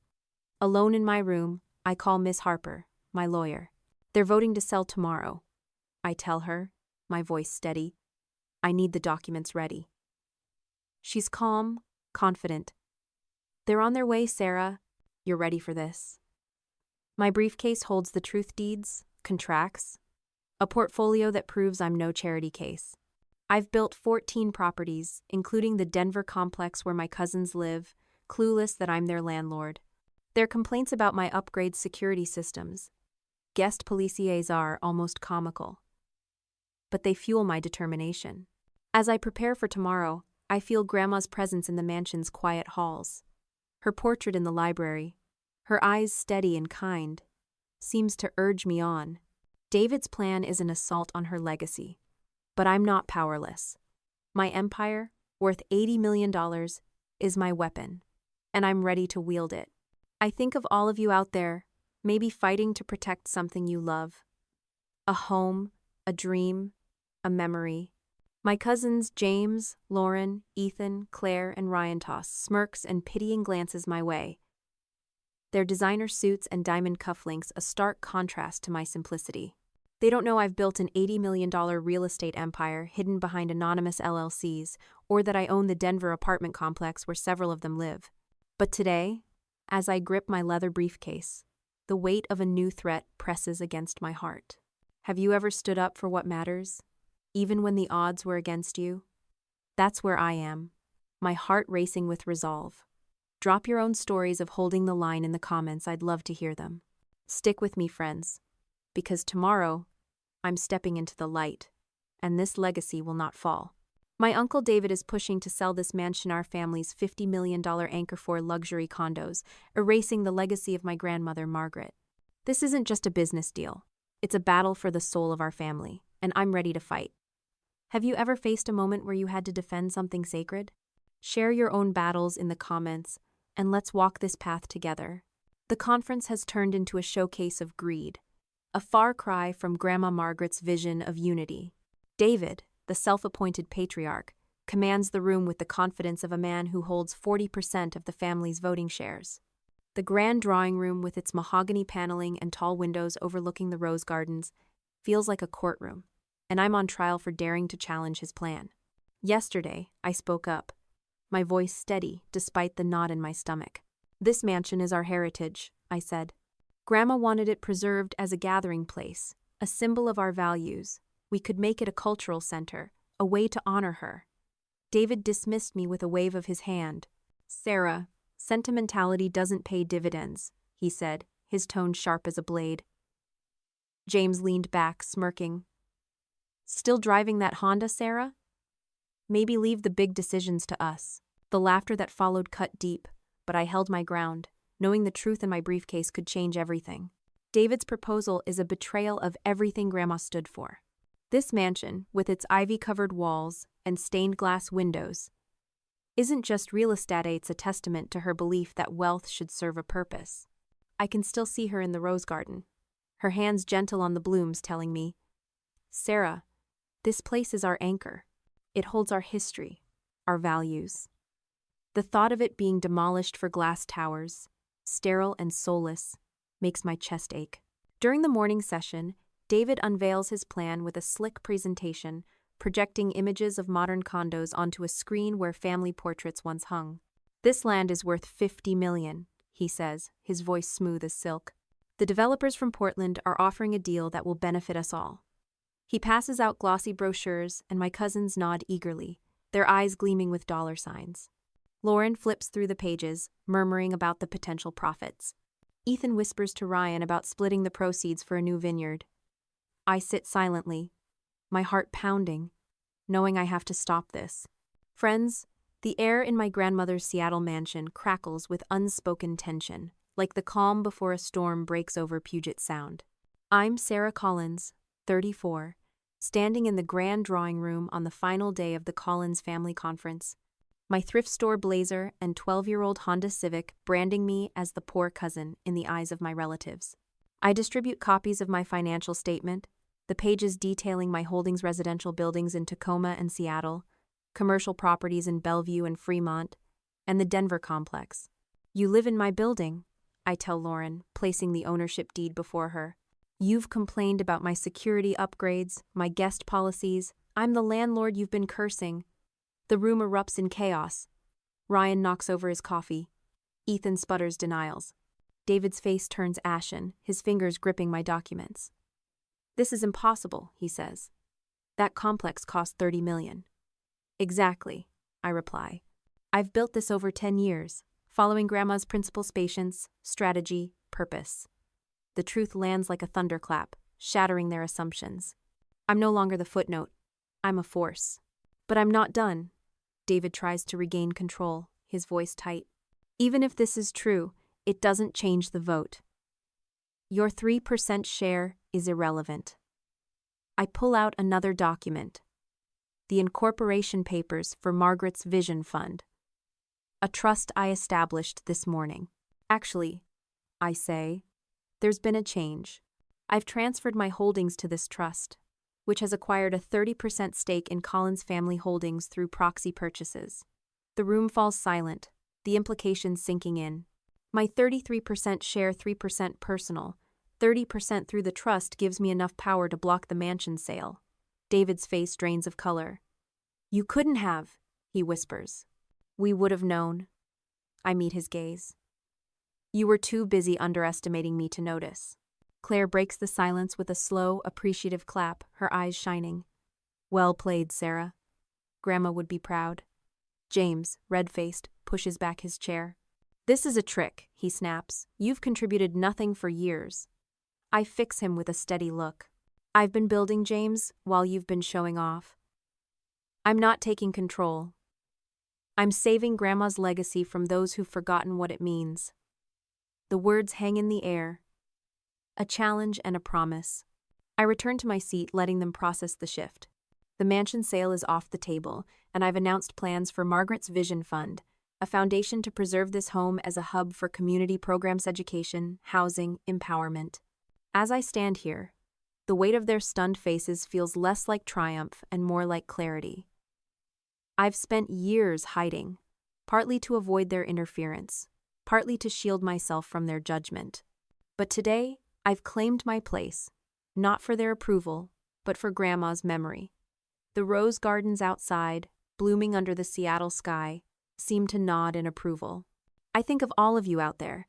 Alone in my room, I call Miss Harper, my lawyer. They're voting to sell tomorrow. I tell her, my voice steady. I need the documents ready. She's calm, confident. They're on their way, Sarah. You're ready for this. My briefcase holds the truth deeds, contracts, a portfolio that proves I'm no charity case. I've built 14 properties, including the Denver complex where my cousins live, clueless that I'm their landlord. Their complaints about my upgrade security systems, guest policiers are almost comical. But they fuel my determination. As I prepare for tomorrow, I feel Grandma's presence in the mansion's quiet halls. Her portrait in the library, her eyes steady and kind, seems to urge me on. David's plan is an assault on her legacy. But I'm not powerless. My empire, worth $80 million, is my weapon, and I'm ready to wield it. I think of all of you out there, maybe fighting to protect something you love. A home, a dream, a memory. My cousins James, Lauren, Ethan, Claire, and Ryan toss smirks and pitying glances my way. Their designer suits and diamond cufflinks a stark contrast to my simplicity. They don't know I've built an $80 million real estate empire hidden behind anonymous LLCs, or that I own the Denver apartment complex where several of them live. But today, as I grip my leather briefcase, the weight of a new threat presses against my heart. Have you ever stood up for what matters, even when the odds were against you? That's where I am, my heart racing with resolve. Drop your own stories of holding the line in the comments. I'd love to hear them. Stick with me, friends, because tomorrow, I'm stepping into the light, and this legacy will not fall. My Uncle David is pushing to sell this mansion, our family's $50 million anchor for luxury condos, erasing the legacy of my grandmother, Margaret. This isn't just a business deal. It's a battle for the soul of our family, and I'm ready to fight. Have you ever faced a moment where you had to defend something sacred? Share your own battles in the comments, and let's walk this path together. The conference has turned into a showcase of greed, a far cry from Grandma Margaret's vision of unity. David, the self-appointed patriarch, commands the room with the confidence of a man who holds 40% of the family's voting shares. The grand drawing room, with its mahogany paneling and tall windows overlooking the rose gardens, feels like a courtroom, and I'm on trial for daring to challenge his plan. Yesterday, I spoke up, my voice steady despite the knot in my stomach. This mansion is our heritage, I said. Grandma wanted it preserved as a gathering place, a symbol of our values. We could make it a cultural center, a way to honor her. David dismissed me with a wave of his hand. Sarah, sentimentality doesn't pay dividends, he said, his tone sharp as a blade. James leaned back, smirking. Still driving that Honda, Sarah? Maybe leave the big decisions to us. The laughter that followed cut deep, but I held my ground, knowing the truth in my briefcase could change everything. David's proposal is a betrayal of everything Grandma stood for. This mansion, with its ivy-covered walls and stained glass windows, isn't just real estate, it's a testament to her belief that wealth should serve a purpose. I can still see her in the rose garden, her hands gentle on the blooms, telling me, Sarah, this place is our anchor. It holds our history, our values. The thought of it being demolished for glass towers, sterile and soulless, makes my chest ache. During the morning session, David unveils his plan with a slick presentation, projecting images of modern condos onto a screen where family portraits once hung. This land is worth $50 million, he says, his voice smooth as silk. The developers from Portland are offering a deal that will benefit us all. He passes out glossy brochures, and my cousins nod eagerly, their eyes gleaming with dollar signs. Lauren flips through the pages, murmuring about the potential profits. Ethan whispers to Ryan about splitting the proceeds for a new vineyard. I sit silently, my heart pounding, knowing I have to stop this. Friends, the air in my grandmother's Seattle mansion crackles with unspoken tension, like the calm before a storm breaks over Puget Sound. I'm Sarah Collins, 34, standing in the grand drawing room on the final day of the Collins family conference. My thrift store blazer and 12-year-old Honda Civic branding me as the poor cousin in the eyes of my relatives. I distribute copies of my financial statement, the pages detailing my holdings, residential buildings in Tacoma and Seattle, commercial properties in Bellevue and Fremont, and the Denver complex. You live in my building, I tell Lauren, placing the ownership deed before her. You've complained about my security upgrades, my guest policies. I'm the landlord you've been cursing. The room erupts in chaos. Ryan knocks over his coffee. Ethan sputters denials. David's face turns ashen, his fingers gripping my documents. This is impossible, he says. That complex cost $30 million. Exactly, I reply. I've built this over 10 years, following Grandma's principles: patience, strategy, purpose. The truth lands like a thunderclap, shattering their assumptions. I'm no longer the footnote. I'm a force. But I'm not done. David tries to regain control, his voice tight. Even if this is true, it doesn't change the vote. Your 3% share is irrelevant. I pull out another document. The incorporation papers for Margaret's Vision Fund. A trust I established this morning. Actually, I say, there's been a change. I've transferred my holdings to this trust, which has acquired a 30% stake in Collins Family Holdings through proxy purchases. The room falls silent, the implications sinking in. My 33% share, 3% personal, 30% through the trust gives me enough power to block the mansion sale. David's face drains of color. You couldn't have, he whispers. We would have known. I meet his gaze. You were too busy underestimating me to notice. Claire breaks the silence with a slow, appreciative clap, her eyes shining. Well played, Sarah. Grandma would be proud. James, red-faced, pushes back his chair. This is a trick, he snaps. You've contributed nothing for years. I fix him with a steady look. I've been building, James, while you've been showing off. I'm not taking control. I'm saving Grandma's legacy from those who've forgotten what it means. The words hang in the air. A challenge and a promise. I return to my seat, letting them process the shift. The mansion sale is off the table, and I've announced plans for Margaret's Vision Fund, a foundation to preserve this home as a hub for community programs, education, housing, empowerment. As I stand here, the weight of their stunned faces feels less like triumph and more like clarity. I've spent years hiding, partly to avoid their interference, partly to shield myself from their judgment. But today, I've claimed my place, not for their approval, but for Grandma's memory. The rose gardens outside, blooming under the Seattle sky, seem to nod in approval. I think of all of you out there,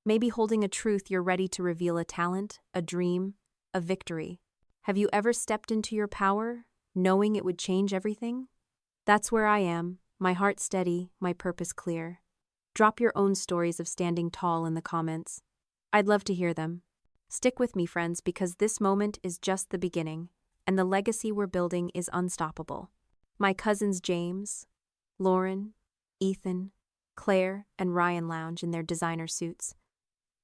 maybe holding a truth you're ready to reveal, a talent, a dream, a victory. Have you ever stepped into your power, knowing it would change everything? That's where I am, my heart steady, my purpose clear. Drop your own stories of standing tall in the comments. I'd love to hear them. Stick with me, friends, because this moment is just the beginning, and the legacy we're building is unstoppable. My cousins James, Lauren, Ethan, Claire, and Ryan lounge in their designer suits,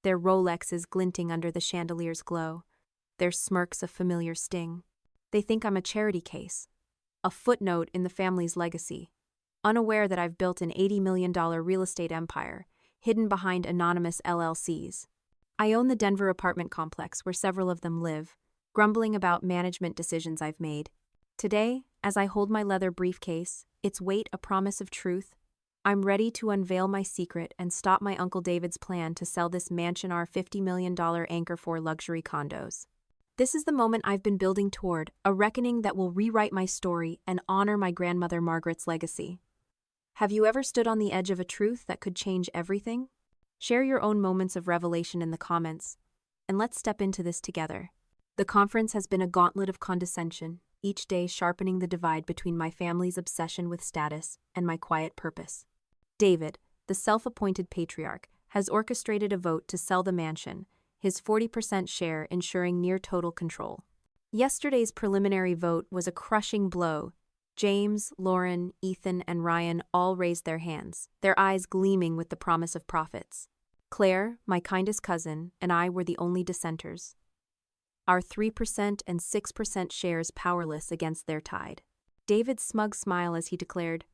their Rolexes glinting under the chandelier's glow, their smirks a familiar sting. They think I'm a charity case, a footnote in the family's legacy, unaware that I've built an $80 million real estate empire, hidden behind anonymous LLCs. I own the Denver apartment complex where several of them live, grumbling about management decisions I've made. Today, as I hold my leather briefcase, its weight a promise of truth, I'm ready to unveil my secret and stop my Uncle David's plan to sell this mansion, our $50 million anchor for luxury condos. This is the moment I've been building toward, a reckoning that will rewrite my story and honor my grandmother Margaret's legacy. Have you ever stood on the edge of a truth that could change everything? Share your own moments of revelation in the comments, and let's step into this together. The conference has been a gauntlet of condescension, each day sharpening the divide between my family's obsession with status and my quiet purpose. David, the self-appointed patriarch, has orchestrated a vote to sell the mansion, his 40% share ensuring near total control. Yesterday's preliminary vote was a crushing blow. James, Lauren, Ethan, and Ryan all raised their hands, their eyes gleaming with the promise of profits. Claire, my kindest cousin, and I were the only dissenters. Our 3% and 6% shares powerless against their tide. David's smug smile as he declared,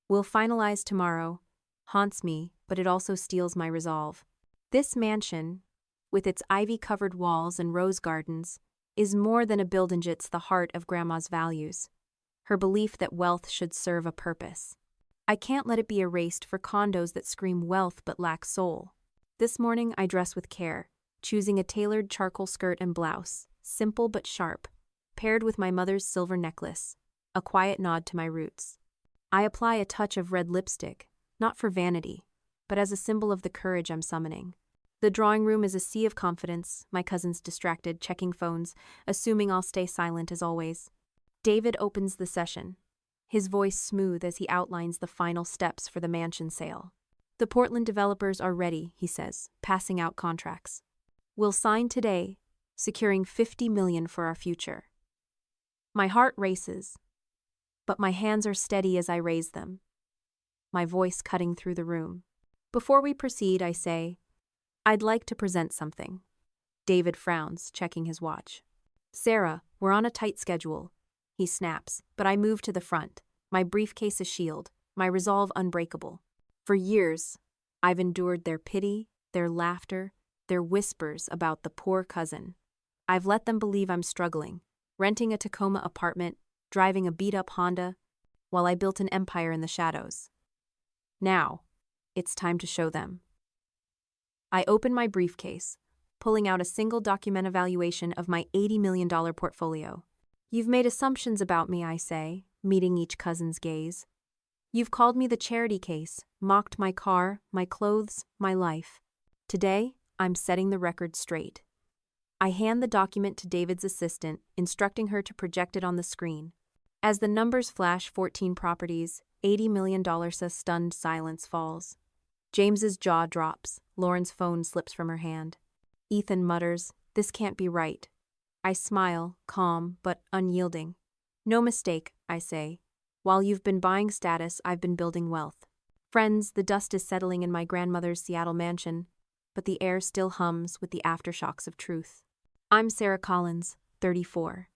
"We'll finalize tomorrow," haunts me, but it also steals my resolve. This mansion, with its ivy-covered walls and rose gardens, is more than a building. It's the heart of Grandma's values, her belief that wealth should serve a purpose. I can't let it be erased for condos that scream wealth but lack soul. This morning I dress with care, choosing a tailored charcoal skirt and blouse, simple but sharp, paired with my mother's silver necklace, a quiet nod to my roots. I apply a touch of red lipstick, not for vanity, but as a symbol of the courage I'm summoning. The drawing room is a sea of confidence, my cousins distracted, checking phones, assuming I'll stay silent as always. David opens the session, his voice smooth as he outlines the final steps for the mansion sale. The Portland developers are ready, he says, passing out contracts. We'll sign today, securing $50 million for our future. My heart races, but my hands are steady as I raise them, my voice cutting through the room. Before we proceed, I say, I'd like to present something. David frowns, checking his watch. Sarah, we're on a tight schedule, he snaps, but I move to the front, my briefcase a shield, my resolve unbreakable. For years, I've endured their pity, their laughter, their whispers about the poor cousin. I've let them believe I'm struggling, renting a Tacoma apartment, driving a beat-up Honda, while I built an empire in the shadows. Now, it's time to show them. I open my briefcase, pulling out a single document evaluation of my $80 million portfolio. You've made assumptions about me, I say, meeting each cousin's gaze. You've called me the charity case, mocked my car, my clothes, my life. Today, I'm setting the record straight. I hand the document to David's assistant, instructing her to project it on the screen. As the numbers flash 14 properties, $80 million, a stunned silence falls. James's jaw drops. Lauren's phone slips from her hand. Ethan mutters, "This can't be right." I smile, calm but unyielding. No mistake, I say. While you've been buying status, I've been building wealth. Friends, the dust is settling in my grandmother's Seattle mansion, but the air still hums with the aftershocks of truth. I'm Sarah Collins, 34,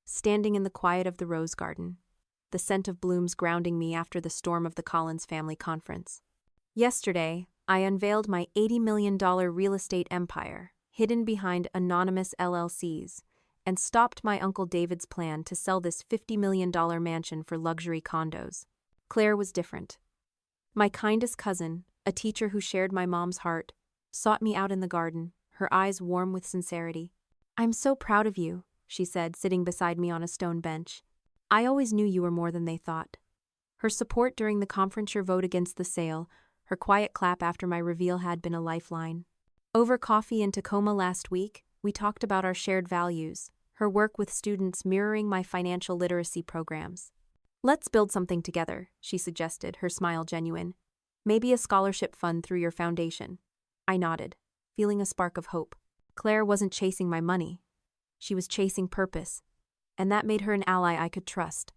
standing in the quiet of the rose garden, the scent of blooms grounding me after the storm of the Collins family conference. Yesterday, I unveiled my $80 million real estate empire, hidden behind anonymous LLCs, and stopped my Uncle David's plan to sell this $50 million mansion for luxury condos. Claire was different. My kindest cousin, a teacher who shared my mom's heart, sought me out in the garden, her eyes warm with sincerity. "I'm so proud of you," she said, sitting beside me on a stone bench. "I always knew you were more than they thought." Her support during the conference vote against the sale, her quiet clap after my reveal had been a lifeline. Over coffee in Tacoma last week, we talked about our shared values, her work with students mirroring my financial literacy programs. "Let's build something together," she suggested, her smile genuine. "Maybe a scholarship fund through your foundation." I nodded, feeling a spark of hope. Claire wasn't chasing my money. She was chasing purpose, and that made her an ally I could trust.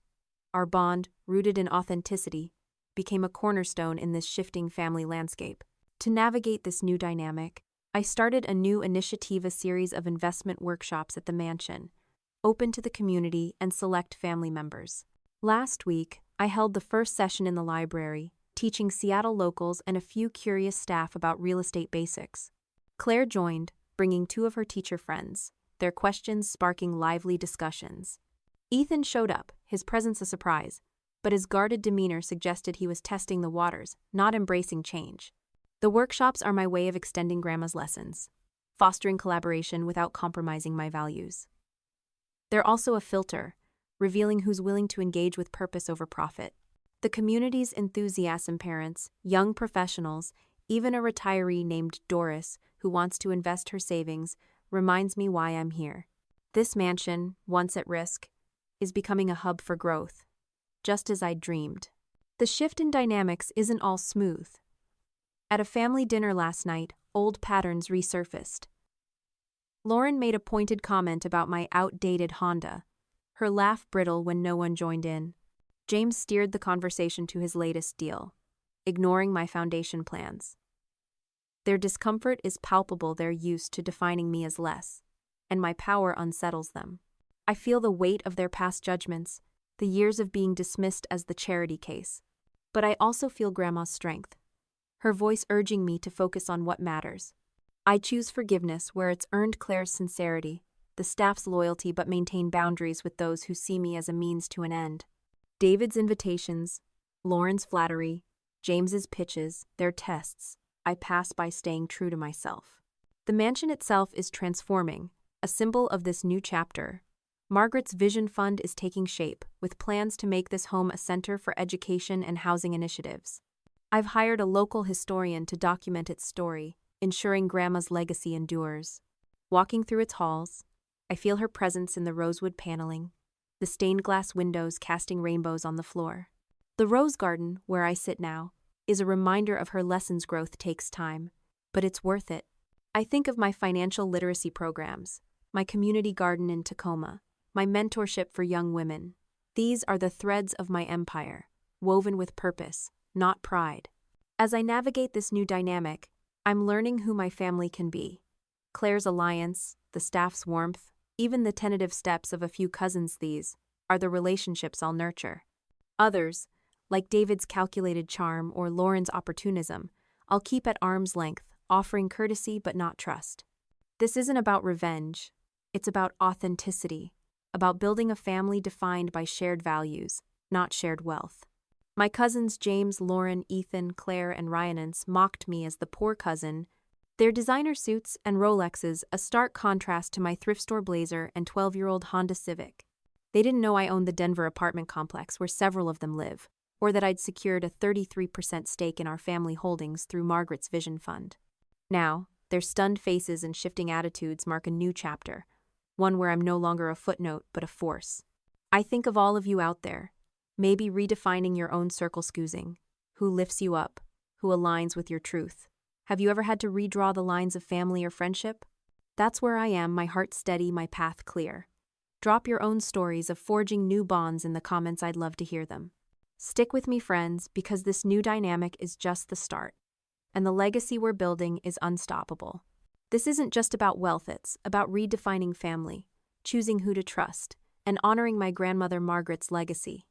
Our bond, rooted in authenticity, became a cornerstone in this shifting family landscape. To navigate this new dynamic, I started a new initiative, a series of investment workshops at the mansion, open to the community and select family members. Last week, I held the first session in the library, teaching Seattle locals and a few curious staff about real estate basics. Claire joined, bringing 2 of her teacher friends, their questions sparking lively discussions. Ethan showed up, his presence a surprise, but his guarded demeanor suggested he was testing the waters, not embracing change. The workshops are my way of extending Grandma's lessons, fostering collaboration without compromising my values. They're also a filter, revealing who's willing to engage with purpose over profit. The community's enthusiasm, parents, young professionals, even a retiree named Doris who wants to invest her savings, reminds me why I'm here. This mansion, once at risk, is becoming a hub for growth, just as I'd dreamed. The shift in dynamics isn't all smooth. At a family dinner last night, old patterns resurfaced. Lauren made a pointed comment about my outdated Honda, her laugh brittle when no one joined in. James steered the conversation to his latest deal, ignoring my foundation plans. Their discomfort is palpable. They're used to defining me as less, and my power unsettles them. I feel the weight of their past judgments, the years of being dismissed as the charity case. But I also feel Grandma's strength, her voice urging me to focus on what matters. I choose forgiveness where it's earned Claire's sincerity, the staff's loyalty, but maintain boundaries with those who see me as a means to an end. David's invitations, Lauren's flattery, James's pitches, their tests, I pass by staying true to myself. The mansion itself is transforming, a symbol of this new chapter. Margaret's vision fund is taking shape, with plans to make this home a center for education and housing initiatives. I've hired a local historian to document its story, ensuring Grandma's legacy endures. Walking through its halls, I feel her presence in the rosewood paneling, the stained glass windows casting rainbows on the floor. The rose garden, where I sit now, is a reminder of her lessons. Growth takes time, but it's worth it. I think of my financial literacy programs, my community garden in Tacoma, my mentorship for young women. These are the threads of my empire, woven with purpose, not pride. As I navigate this new dynamic, I'm learning who my family can be. Claire's alliance, the staff's warmth, even the tentative steps of a few cousins, these are the relationships I'll nurture. Others, like David's calculated charm or Lauren's opportunism, I'll keep at arm's length, offering courtesy but not trust. This isn't about revenge, it's about authenticity, about building a family defined by shared values, not shared wealth. My cousins James, Lauren, Ethan, Claire, and Ryanance mocked me as the poor cousin, their designer suits and Rolexes a stark contrast to my thrift store blazer and 12-year-old Honda Civic. They didn't know I owned the Denver apartment complex where several of them live, or that I'd secured a 33% stake in our family holdings through Margaret's Vision Fund. Now, their stunned faces and shifting attitudes mark a new chapter, one where I'm no longer a footnote but a force. I think of all of you out there, maybe redefining your own circle scoozing, who lifts you up, who aligns with your truth. Have you ever had to redraw the lines of family or friendship? That's where I am, my heart steady, my path clear. Drop your own stories of forging new bonds in the comments. I'd love to hear them. Stick with me, friends, because this new dynamic is just the start, and the legacy we're building is unstoppable. This isn't just about wealth, it's about redefining family, choosing who to trust, and honoring my grandmother Margaret's legacy.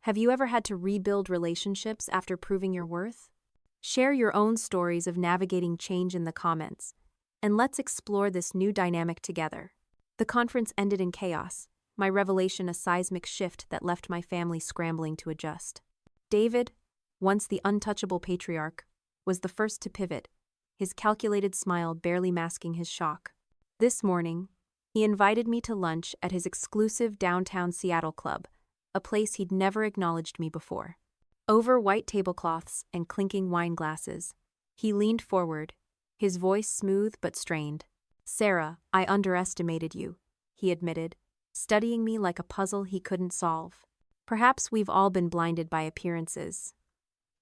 Have you ever had to rebuild relationships after proving your worth? Share your own stories of navigating change in the comments, and let's explore this new dynamic together. The conference ended in chaos, my revelation a seismic shift that left my family scrambling to adjust. David, once the untouchable patriarch, was the first to pivot, his calculated smile barely masking his shock. This morning, he invited me to lunch at his exclusive downtown Seattle club, a place he'd never acknowledged me before. Over white tablecloths and clinking wine glasses, he leaned forward, his voice smooth but strained. "Sarah, I underestimated you," he admitted, studying me like a puzzle he couldn't solve. "Perhaps we've all been blinded by appearances."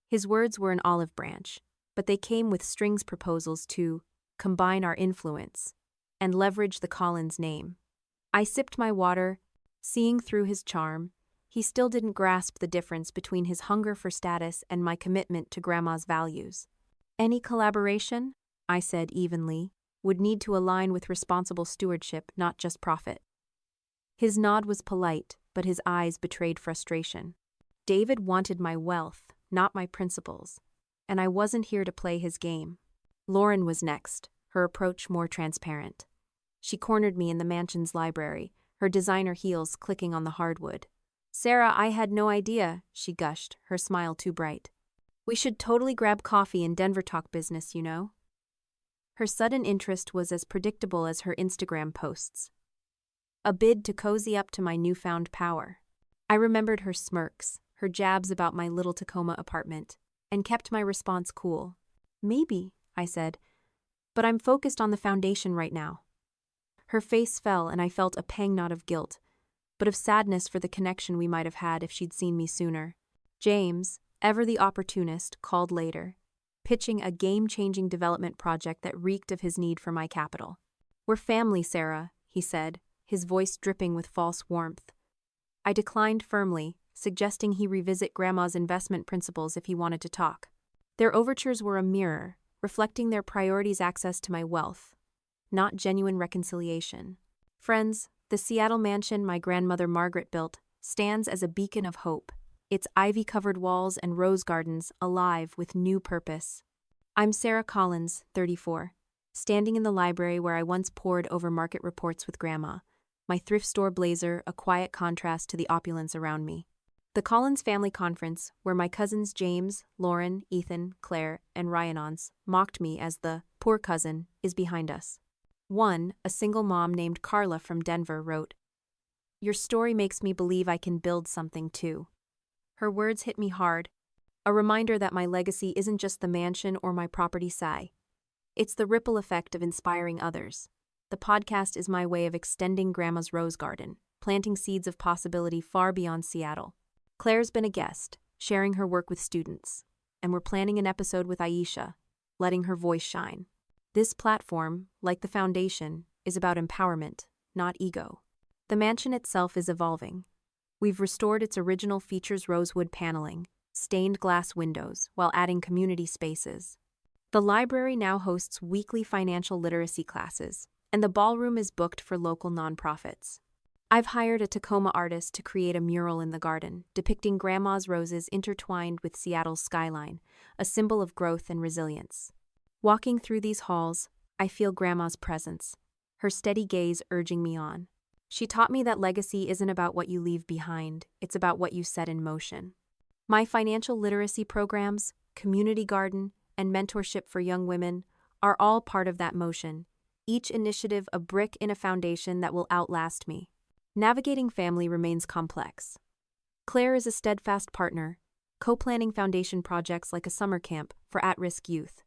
His words were an olive branch, but they came with strings proposals to combine our influence and leverage the Collins name. I sipped my water, seeing through his charm. He still didn't grasp the difference between his hunger for status and my commitment to Grandma's values. "Any collaboration," I said evenly, "would need to align with responsible stewardship, not just profit." His nod was polite, but his eyes betrayed frustration. David wanted my wealth, not my principles, and I wasn't here to play his game. Lauren was next, her approach more transparent. She cornered me in the mansion's library, her designer heels clicking on the hardwood. "Sarah, I had no idea," she gushed, her smile too bright. "We should totally grab coffee and Denver talk business, you know." Her sudden interest was as predictable as her Instagram posts. A bid to cozy up to my newfound power. I remembered her smirks, her jabs about my little Tacoma apartment, and kept my response cool. "Maybe," I said, "but I'm focused on the foundation right now." Her face fell and I felt a pang not of guilt, but of sadness for the connection we might have had if she'd seen me sooner. James, ever the opportunist, called later, pitching a game-changing development project that reeked of his need for my capital. "We're family, Sarah," he said, his voice dripping with false warmth. I declined firmly, suggesting he revisit Grandma's investment principles if he wanted to talk. Their overtures were a mirror, reflecting their priorities: access to my wealth, not genuine reconciliation. Friends, the Seattle mansion my grandmother Margaret built stands as a beacon of hope, its ivy-covered walls and rose gardens alive with new purpose. I'm Sarah Collins, 34, standing in the library where I once pored over market reports with Grandma, my thrift store blazer a quiet contrast to the opulence around me. The Collins family conference, where my cousins James, Lauren, Ethan, Claire, and Ryanons mocked me as the poor cousin, is behind us. One, a single mom named Carla from Denver, wrote, "Your story makes me believe I can build something too." Her words hit me hard, a reminder that my legacy isn't just the mansion or my property sigh. It's the ripple effect of inspiring others. The podcast is my way of extending Grandma's rose garden, planting seeds of possibility far beyond Seattle. Claire's been a guest, sharing her work with students, and we're planning an episode with Aisha, letting her voice shine. This platform, like the foundation, is about empowerment, not ego. The mansion itself is evolving. We've restored its original features rosewood paneling, stained glass windows, while adding community spaces. The library now hosts weekly financial literacy classes, and the ballroom is booked for local nonprofits. I've hired a Tacoma artist to create a mural in the garden, depicting Grandma's roses intertwined with Seattle's skyline, a symbol of growth and resilience. Walking through these halls, I feel Grandma's presence, her steady gaze urging me on. She taught me that legacy isn't about what you leave behind, it's about what you set in motion. My financial literacy programs, community garden, and mentorship for young women are all part of that motion, each initiative a brick in a foundation that will outlast me. Navigating family remains complex. Claire is a steadfast partner, co-planning foundation projects like a summer camp for at-risk youth.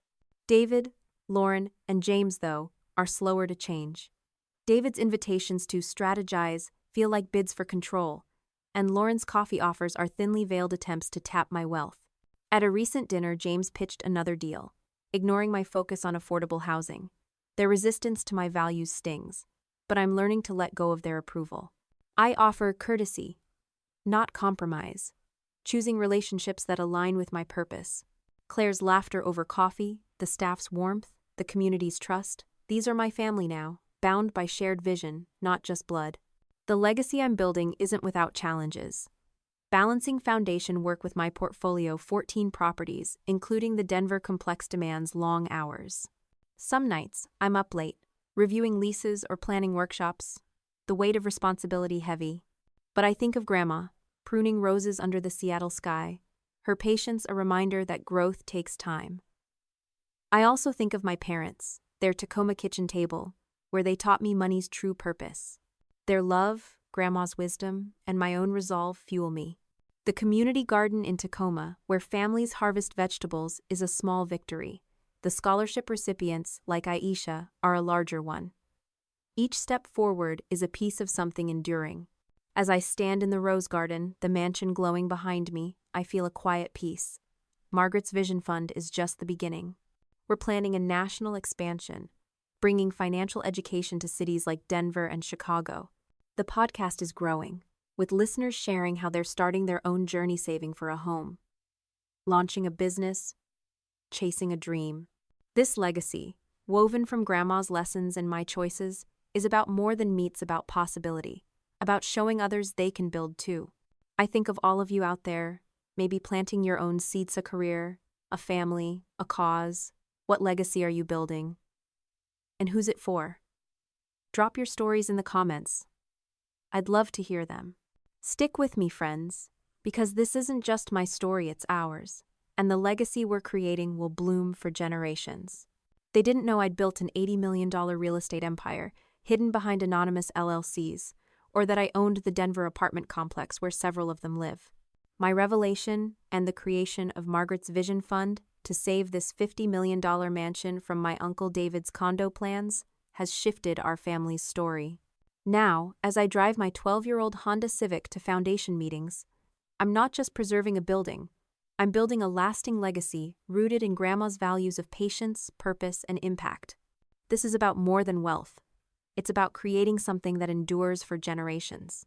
David, Lauren, and James, though, are slower to change. David's invitations to strategize feel like bids for control, and Lauren's coffee offers are thinly veiled attempts to tap my wealth. At a recent dinner, James pitched another deal, ignoring my focus on affordable housing. Their resistance to my values stings, but I'm learning to let go of their approval. I offer courtesy, not compromise, choosing relationships that align with my purpose. Claire's laughter over coffee, the staff's warmth, the community's trust, these are my family now, bound by shared vision, not just blood. The legacy I'm building isn't without challenges. Balancing foundation work with my portfolio 14 properties, including the Denver complex demands long hours. Some nights, I'm up late, reviewing leases or planning workshops, the weight of responsibility heavy. But I think of Grandma, pruning roses under the Seattle sky, her patience a reminder that growth takes time. I also think of my parents, their Tacoma kitchen table, where they taught me money's true purpose. Their love, Grandma's wisdom, and my own resolve fuel me. The community garden in Tacoma, where families harvest vegetables, is a small victory. The scholarship recipients, like Aisha, are a larger one. Each step forward is a piece of something enduring. As I stand in the rose garden, the mansion glowing behind me, I feel a quiet peace. Margaret's Vision Fund is just the beginning. We're planning a national expansion, bringing financial education to cities like Denver and Chicago. The podcast is growing, with listeners sharing how they're starting their own journey saving for a home, launching a business, chasing a dream. This legacy, woven from Grandma's lessons and my choices, is about more than meets about possibility, about showing others they can build too. I think of all of you out there, maybe planting your own seeds, a career, a family, a cause. What legacy are you building? And who's it for? Drop your stories in the comments. I'd love to hear them. Stick with me, friends, because this isn't just my story, it's ours, and the legacy we're creating will bloom for generations. They didn't know I'd built an $80 million real estate empire, hidden behind anonymous LLCs, or that I owned the Denver apartment complex where several of them live. My revelation and the creation of Margaret's Vision Fund to save this $50 million mansion from my Uncle David's condo plans has shifted our family's story. Now, as I drive my 12-year-old Honda Civic to foundation meetings, I'm not just preserving a building, I'm building a lasting legacy rooted in Grandma's values of patience, purpose, and impact. This is about more than wealth. It's about creating something that endures for generations.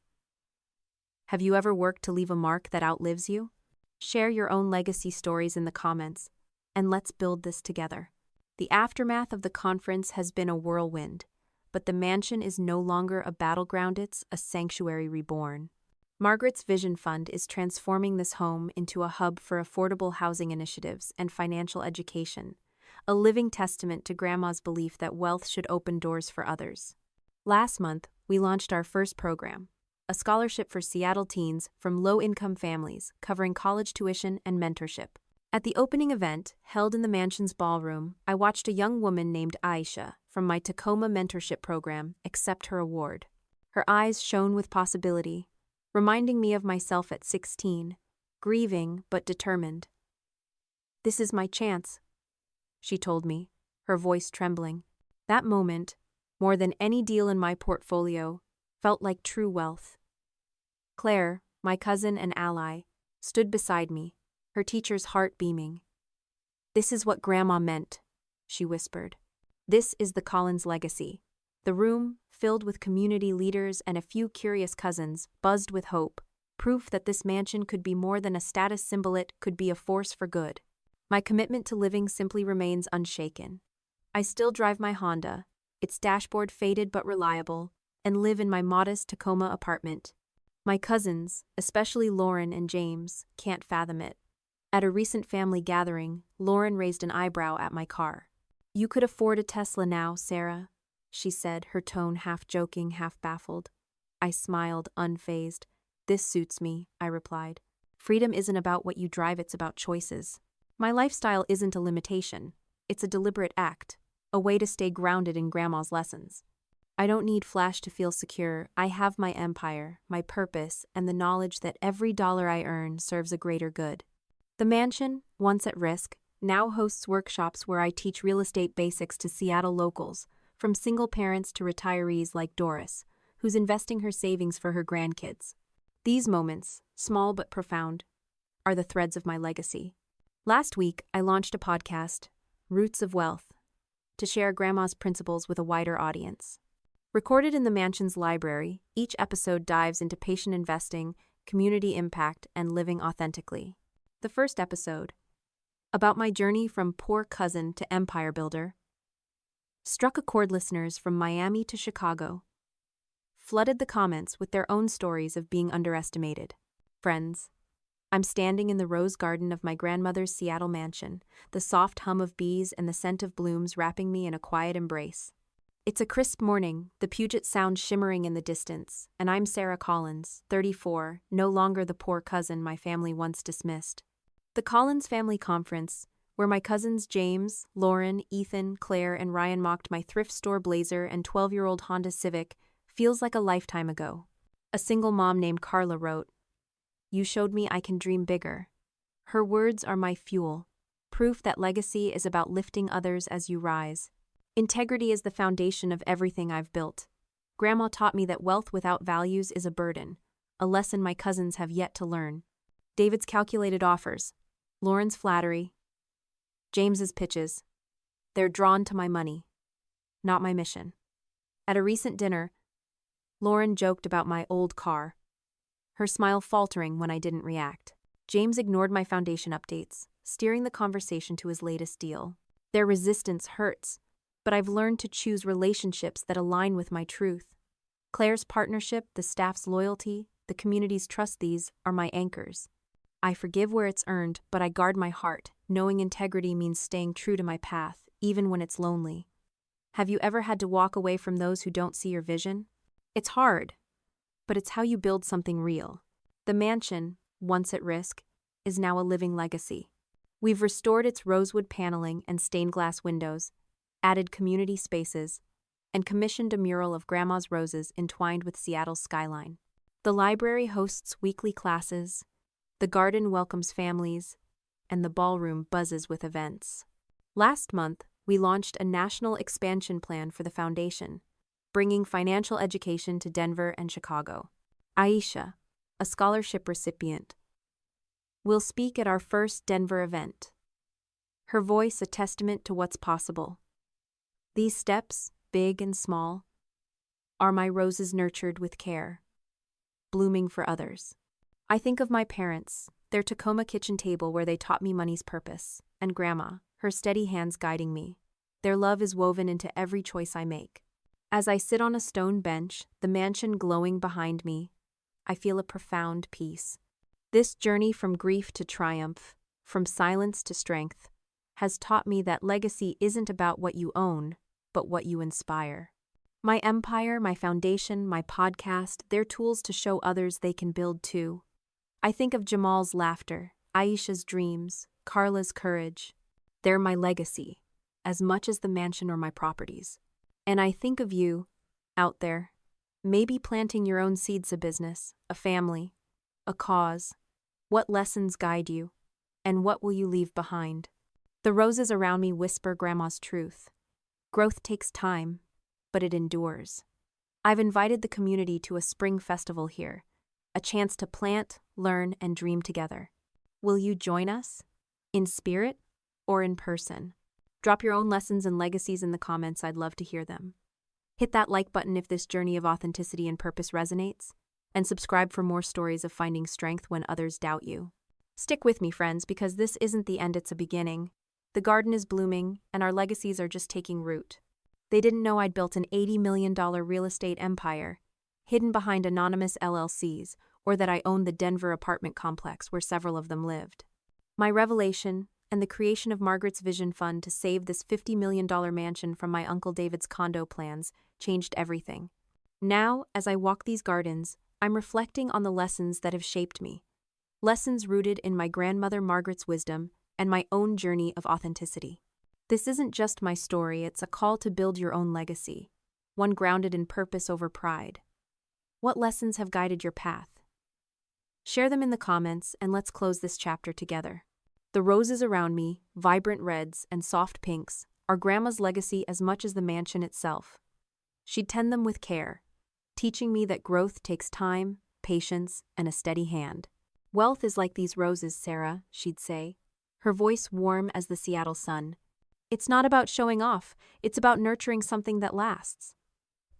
Have you ever worked to leave a mark that outlives you? Share your own legacy stories in the comments, and let's build this together. The aftermath of the conference has been a whirlwind, but the mansion is no longer a battleground, it's a sanctuary reborn. Margaret's Vision Fund is transforming this home into a hub for affordable housing initiatives and financial education, a living testament to Grandma's belief that wealth should open doors for others. Last month, we launched our first program, a scholarship for Seattle teens from low-income families, covering college tuition and mentorship. At the opening event, held in the mansion's ballroom, I watched a young woman named Aisha from my Tacoma mentorship program accept her award. Her eyes shone with possibility, reminding me of myself at 16, grieving but determined. "This is my chance," she told me, her voice trembling. That moment, more than any deal in my portfolio, felt like true wealth. Claire, my cousin and ally, stood beside me, her teacher's heart beaming. "This is what Grandma meant," she whispered. "This is the Collins legacy." The room, filled with community leaders and a few curious cousins, buzzed with hope, proof that this mansion could be more than a status symbol, it could be a force for good. My commitment to living simply remains unshaken. I still drive my Honda, its dashboard faded but reliable, and live in my modest Tacoma apartment. My cousins, especially Lauren and James, can't fathom it. At a recent family gathering, Lauren raised an eyebrow at my car. "You could afford a Tesla now, Sarah," she said, her tone half joking, half baffled. I smiled, unfazed. "This suits me," I replied. "Freedom isn't about what you drive, it's about choices. My lifestyle isn't a limitation. It's a deliberate act, a way to stay grounded in Grandma's lessons. I don't need flash to feel secure. I have my empire, my purpose, and the knowledge that every dollar I earn serves a greater good." The mansion, once at risk, now hosts workshops where I teach real estate basics to Seattle locals, from single parents to retirees like Doris, who's investing her savings for her grandkids. These moments, small but profound, are the threads of my legacy. Last week, I launched a podcast, Roots of Wealth, to share Grandma's principles with a wider audience. Recorded in the mansion's library, each episode dives into patient investing, community impact, and living authentically. The first episode, about my journey from poor cousin to empire builder, struck a chord. Listeners from Miami to Chicago flooded the comments with their own stories of being underestimated. Friends, I'm standing in the rose garden of my grandmother's Seattle mansion, the soft hum of bees and the scent of blooms wrapping me in a quiet embrace. It's a crisp morning, the Puget Sound shimmering in the distance, and I'm Sarah Collins, 34, no longer the poor cousin my family once dismissed. The Collins Family Conference, where my cousins James, Lauren, Ethan, Claire, and Ryan mocked my thrift store blazer and 12-year-old Honda Civic, feels like a lifetime ago. A single mom named Carla wrote, "You showed me I can dream bigger." Her words are my fuel, proof that legacy is about lifting others as you rise. Integrity is the foundation of everything I've built. Grandma taught me that wealth without values is a burden, a lesson my cousins have yet to learn. David's calculated offers, Lauren's flattery, James's pitches. They're drawn to my money, not my mission. At a recent dinner, Lauren joked about my old car, her smile faltering when I didn't react. James ignored my foundation updates, steering the conversation to his latest deal. Their resistance hurts, but I've learned to choose relationships that align with my truth. Claire's partnership, the staff's loyalty, the community's trust, these are my anchors. I forgive where it's earned, but I guard my heart, knowing integrity means staying true to my path, even when it's lonely. Have you ever had to walk away from those who don't see your vision? It's hard, but it's how you build something real. The mansion, once at risk, is now a living legacy. We've restored its rosewood paneling and stained glass windows, added community spaces, and commissioned a mural of Grandma's roses entwined with Seattle's skyline. The library hosts weekly classes, the garden welcomes families, and the ballroom buzzes with events. Last month, we launched a national expansion plan for the foundation, bringing financial education to Denver and Chicago. Aisha, a scholarship recipient, will speak at our first Denver event. Her voice a testament to what's possible. These steps, big and small, are my roses nurtured with care, blooming for others. I think of my parents, their Tacoma kitchen table where they taught me money's purpose, and Grandma, her steady hands guiding me. Their love is woven into every choice I make. As I sit on a stone bench, the mansion glowing behind me, I feel a profound peace. This journey from grief to triumph, from silence to strength, has taught me that legacy isn't about what you own, but what you inspire. My empire, my foundation, my podcast, they're tools to show others they can build too. I think of Jamal's laughter, Aisha's dreams, Carla's courage. They're my legacy, as much as the mansion or my properties. And I think of you, out there, maybe planting your own seeds, a business, a family, a cause. What lessons guide you, and what will you leave behind? The roses around me whisper Grandma's truth. Growth takes time, but it endures. I've invited the community to a spring festival here, a chance to plant, learn, and dream together. Will you join us? In spirit or in person? Drop your own lessons and legacies in the comments. I'd love to hear them. Hit that like button if this journey of authenticity and purpose resonates, and subscribe for more stories of finding strength when others doubt you. Stick with me, friends, because this isn't the end, it's a beginning. The garden is blooming, and our legacies are just taking root. They didn't know I'd built an $80 million real estate empire, hidden behind anonymous LLCs, or that I owned the Denver apartment complex where several of them lived. My revelation, and the creation of Margaret's vision fund to save this $50 million mansion from my Uncle David's condo plans, changed everything. Now, as I walk these gardens, I'm reflecting on the lessons that have shaped me. Lessons rooted in my grandmother Margaret's wisdom and my own journey of authenticity. This isn't just my story, it's a call to build your own legacy, one grounded in purpose over pride. What lessons have guided your path? Share them in the comments, and let's close this chapter together. The roses around me, vibrant reds and soft pinks, are Grandma's legacy as much as the mansion itself. She'd tend them with care, teaching me that growth takes time, patience, and a steady hand. Wealth is like these roses, Sarah, she'd say, her voice warm as the Seattle sun. It's not about showing off, it's about nurturing something that lasts.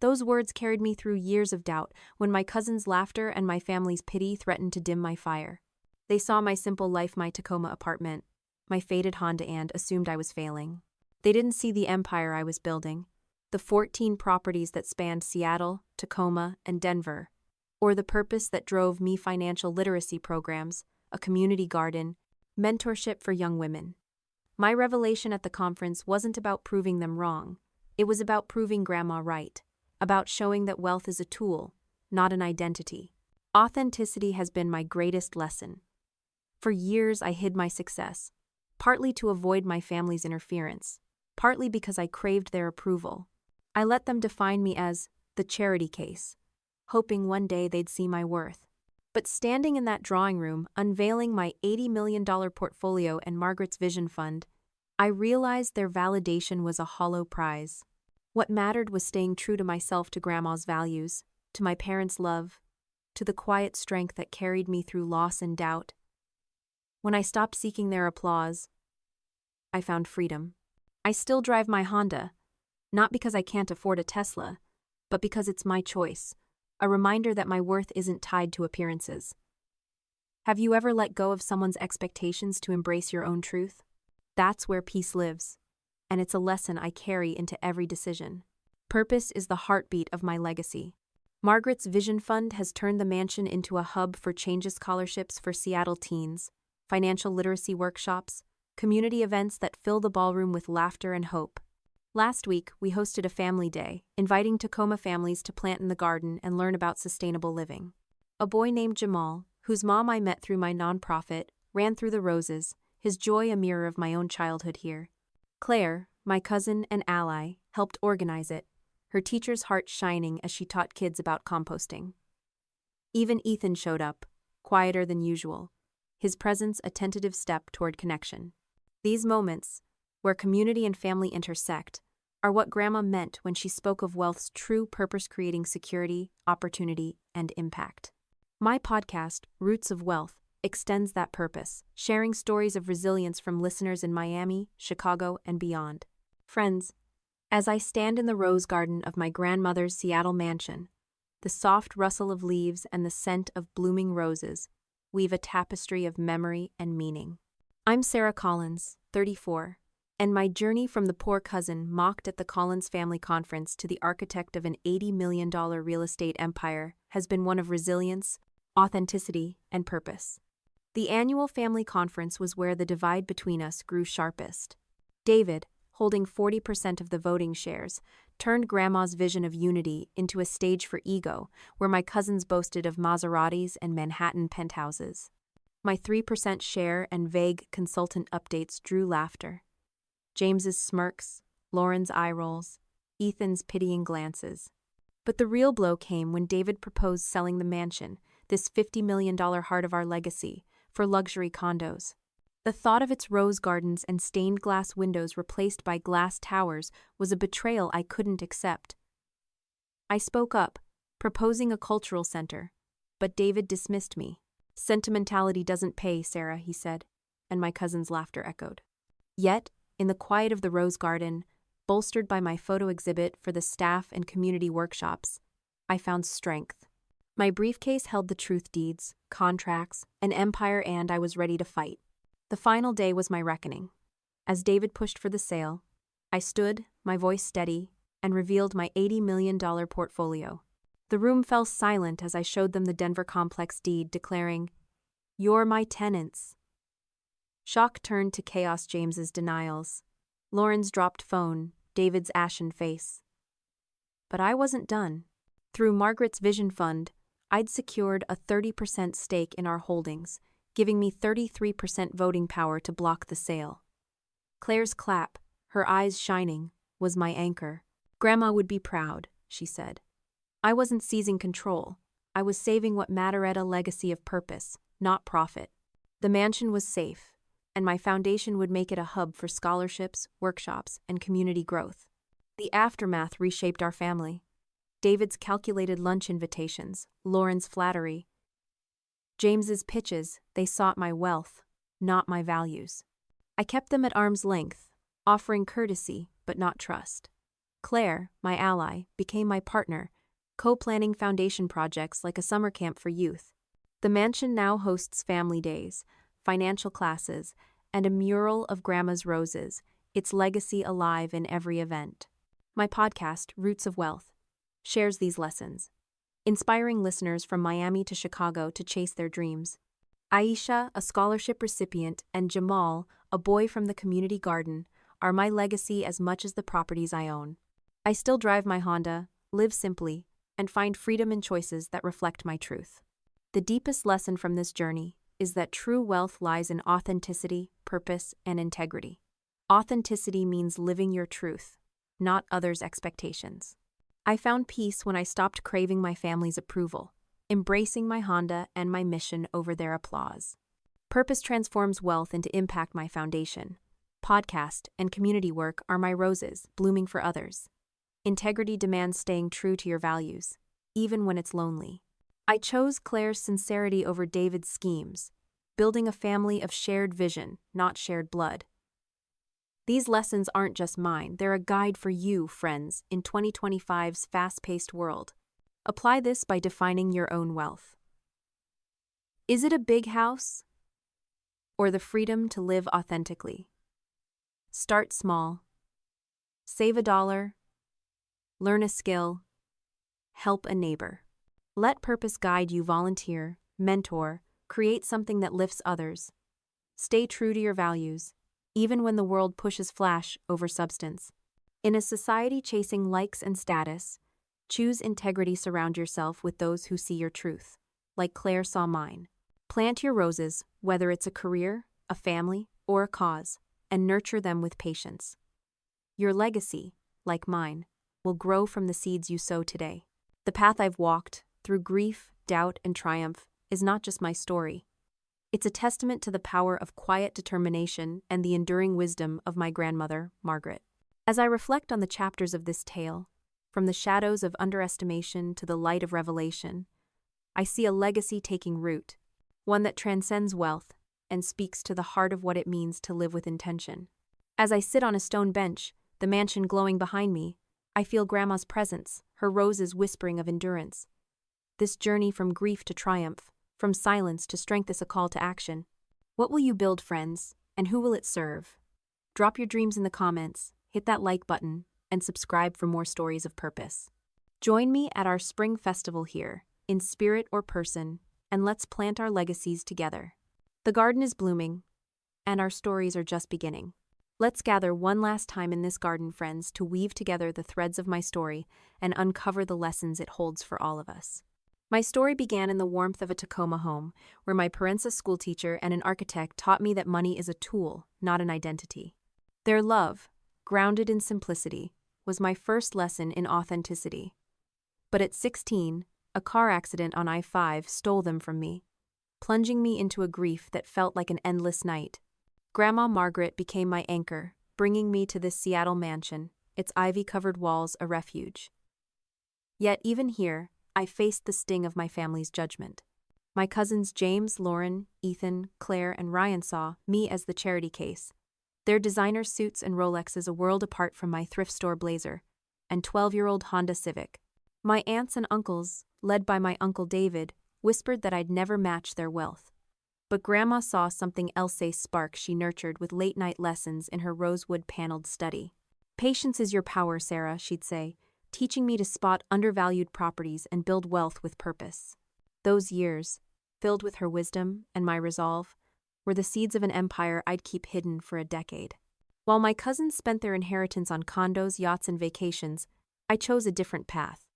Those words carried me through years of doubt when my cousin's laughter and my family's pity threatened to dim my fire. They saw my simple life, my Tacoma apartment, my faded Honda, and assumed I was failing. They didn't see the empire I was building, the 14 properties that spanned Seattle, Tacoma, and Denver, or the purpose that drove me: financial literacy programs, a community garden, mentorship for young women. My revelation at the conference wasn't about proving them wrong. It was about proving Grandma right, about showing that wealth is a tool, not an identity. Authenticity has been my greatest lesson. For years, I hid my success, partly to avoid my family's interference, partly because I craved their approval. I let them define me as the charity case, hoping one day they'd see my worth. But standing in that drawing room, unveiling my $80 million portfolio and Margaret's vision fund, I realized their validation was a hollow prize. What mattered was staying true to myself, to Grandma's values, to my parents' love, to the quiet strength that carried me through loss and doubt. When I stopped seeking their applause, I found freedom. I still drive my Honda, not because I can't afford a Tesla, but because it's my choice, a reminder that my worth isn't tied to appearances. Have you ever let go of someone's expectations to embrace your own truth? That's where peace lives, and it's a lesson I carry into every decision. Purpose is the heartbeat of my legacy. Margaret's Vision Fund has turned the mansion into a hub for change scholarships for Seattle teens, financial literacy workshops, community events that fill the ballroom with laughter and hope. Last week, we hosted a family day, inviting Tacoma families to plant in the garden and learn about sustainable living. A boy named Jamal, whose mom I met through my nonprofit, ran through the roses, his joy a mirror of my own childhood here. Claire, my cousin and ally, helped organize it, her teacher's heart shining as she taught kids about composting. Even Ethan showed up, quieter than usual, his presence a tentative step toward connection. These moments, where community and family intersect, are what Grandma meant when she spoke of wealth's true purpose: creating security, opportunity, and impact. My podcast, Roots of Wealth, extends that purpose, sharing stories of resilience from listeners in Miami, Chicago, and beyond. Friends, as I stand in the rose garden of my grandmother's Seattle mansion, the soft rustle of leaves and the scent of blooming roses weave a tapestry of memory and meaning. I'm Sarah Collins, 34, and my journey from the poor cousin mocked at the Collins family conference to the architect of an $80 million real estate empire has been one of resilience, authenticity, and purpose. The annual family conference was where the divide between us grew sharpest. David, holding 40% of the voting shares, turned Grandma's vision of unity into a stage for ego, where my cousins boasted of Maseratis and Manhattan penthouses. My 3% share and vague consultant updates drew laughter. James's smirks, Lauren's eye rolls, Ethan's pitying glances. But the real blow came when David proposed selling the mansion, this $50 million heart of our legacy, for luxury condos. The thought of its rose gardens and stained glass windows replaced by glass towers was a betrayal I couldn't accept. I spoke up, proposing a cultural center, but David dismissed me. "Sentimentality doesn't pay, Sarah," he said, and my cousin's laughter echoed. Yet, in the quiet of the rose garden, bolstered by my photo exhibit for the staff and community workshops, I found strength. My briefcase held the truth deeds, contracts, an empire, and I was ready to fight. The final day was my reckoning. As David pushed for the sale, I stood, my voice steady, and revealed my $80 million portfolio. The room fell silent as I showed them the Denver complex deed, declaring, "You're my tenants." Shock turned to chaos. James's denials, Lauren's dropped phone, David's ashen face. But I wasn't done. Through Margaret's Vision Fund, I'd secured a 30% stake in our holdings, giving me 33% voting power to block the sale. Claire's clap, her eyes shining, was my anchor. "Grandma would be proud," she said. I wasn't seizing control. I was saving what mattered, a legacy of purpose, not profit. The mansion was safe, and my foundation would make it a hub for scholarships, workshops, and community growth. The aftermath reshaped our family. David's calculated lunch invitations, Lauren's flattery, James's pitches, they sought my wealth, not my values. I kept them at arm's length, offering courtesy but not trust. Claire, my ally, became my partner, co-planning foundation projects like a summer camp for youth. The mansion now hosts family days, financial classes, and a mural of Grandma's roses, its legacy alive in every event. My podcast, Roots of Wealth, shares these lessons, inspiring listeners from Miami to Chicago to chase their dreams. Aisha, a scholarship recipient, and Jamal, a boy from the community garden, are my legacy as much as the properties I own. I still drive my Honda, live simply, and find freedom in choices that reflect my truth. The deepest lesson from this journey is that true wealth lies in authenticity, purpose, and integrity. Authenticity means living your truth, not others' expectations. I found peace when I stopped craving my family's approval, embracing my Honda and my mission over their applause. Purpose transforms wealth into impact. My foundation, podcast, and community work are my roses, blooming for others. Integrity demands staying true to your values, even when it's lonely. I chose Claire's sincerity over David's schemes, building a family of shared vision, not shared blood. These lessons aren't just mine, they're a guide for you, friends, in 2025's fast-paced world. Apply this by defining your own wealth. Is it a big house? Or the freedom to live authentically? Start small. Save $1. Learn a skill. Help a neighbor. Let purpose guide you. Volunteer, mentor, create something that lifts others. Stay true to your values, even when the world pushes flash over substance. In a society chasing likes and status, choose integrity. Surround yourself with those who see your truth, like Claire saw mine. Plant your roses, whether it's a career, a family, or a cause, and nurture them with patience. Your legacy, like mine, will grow from the seeds you sow today. The path I've walked, through grief, doubt, and triumph, is not just my story. It's a testament to the power of quiet determination and the enduring wisdom of my grandmother, Margaret. As I reflect on the chapters of this tale, from the shadows of underestimation to the light of revelation, I see a legacy taking root, one that transcends wealth and speaks to the heart of what it means to live with intention. As I sit on a stone bench, the mansion glowing behind me, I feel Grandma's presence, her roses whispering of endurance. This journey from grief to triumph, from silence to strength, is a call to action. What will you build, friends, and who will it serve? Drop your dreams in the comments, hit that like button, and subscribe for more stories of purpose. Join me at our spring festival here, in spirit or person, and let's plant our legacies together. The garden is blooming, and our stories are just beginning. Let's gather one last time in this garden, friends, to weave together the threads of my story and uncover the lessons it holds for all of us. My story began in the warmth of a Tacoma home, where my parents, a schoolteacher and an architect, taught me that money is a tool, not an identity. Their love, grounded in simplicity, was my first lesson in authenticity. But at 16, a car accident on I-5 stole them from me, plunging me into a grief that felt like an endless night. Grandma Margaret became my anchor, bringing me to this Seattle mansion, its ivy-covered walls a refuge. Yet even here, I faced the sting of my family's judgment. My cousins James, Lauren, Ethan, Claire, and Ryan saw me as the charity case, their designer suits and Rolexes a world apart from my thrift store blazer and 12-year-old Honda Civic. My aunts and uncles, led by my Uncle David, whispered that I'd never match their wealth. But Grandma saw something else, a spark she nurtured with late-night lessons in her rosewood-paneled study. "Patience is your power, Sarah," she'd say, teaching me to spot undervalued properties and build wealth with purpose. Those years, filled with her wisdom and my resolve, were the seeds of an empire I'd keep hidden for a decade. While my cousins spent their inheritance on condos, yachts, and vacations, I chose a different path.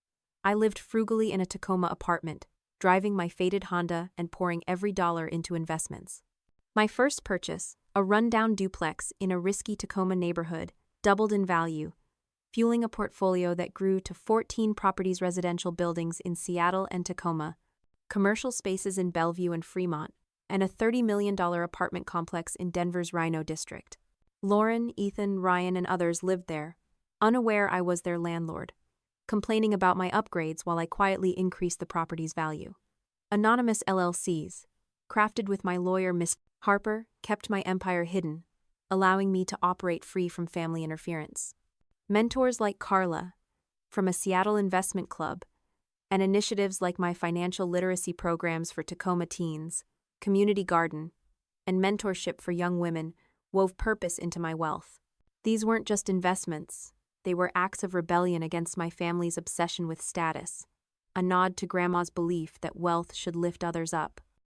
I lived frugally in a Tacoma apartment, driving my faded Honda and pouring every dollar into investments. My first purchase, a rundown duplex in a risky Tacoma neighborhood, doubled in value, fueling a portfolio that grew to 14 properties, residential buildings in Seattle and Tacoma, commercial spaces in Bellevue and Fremont, and a $30 million apartment complex in Denver's Rhino District. Lauren, Ethan, Ryan, and others lived there, unaware I was their landlord, complaining about my upgrades while I quietly increased the property's value. Anonymous LLCs, crafted with my lawyer Miss Harper, kept my empire hidden, allowing me to operate free from family interference. Mentors like Carla, from a Seattle investment club, and initiatives like my financial literacy programs for Tacoma teens, community garden, and mentorship for young women wove purpose into my wealth. These weren't just investments, they were acts of rebellion against my family's obsession with status, a nod to Grandma's belief that wealth should lift others up.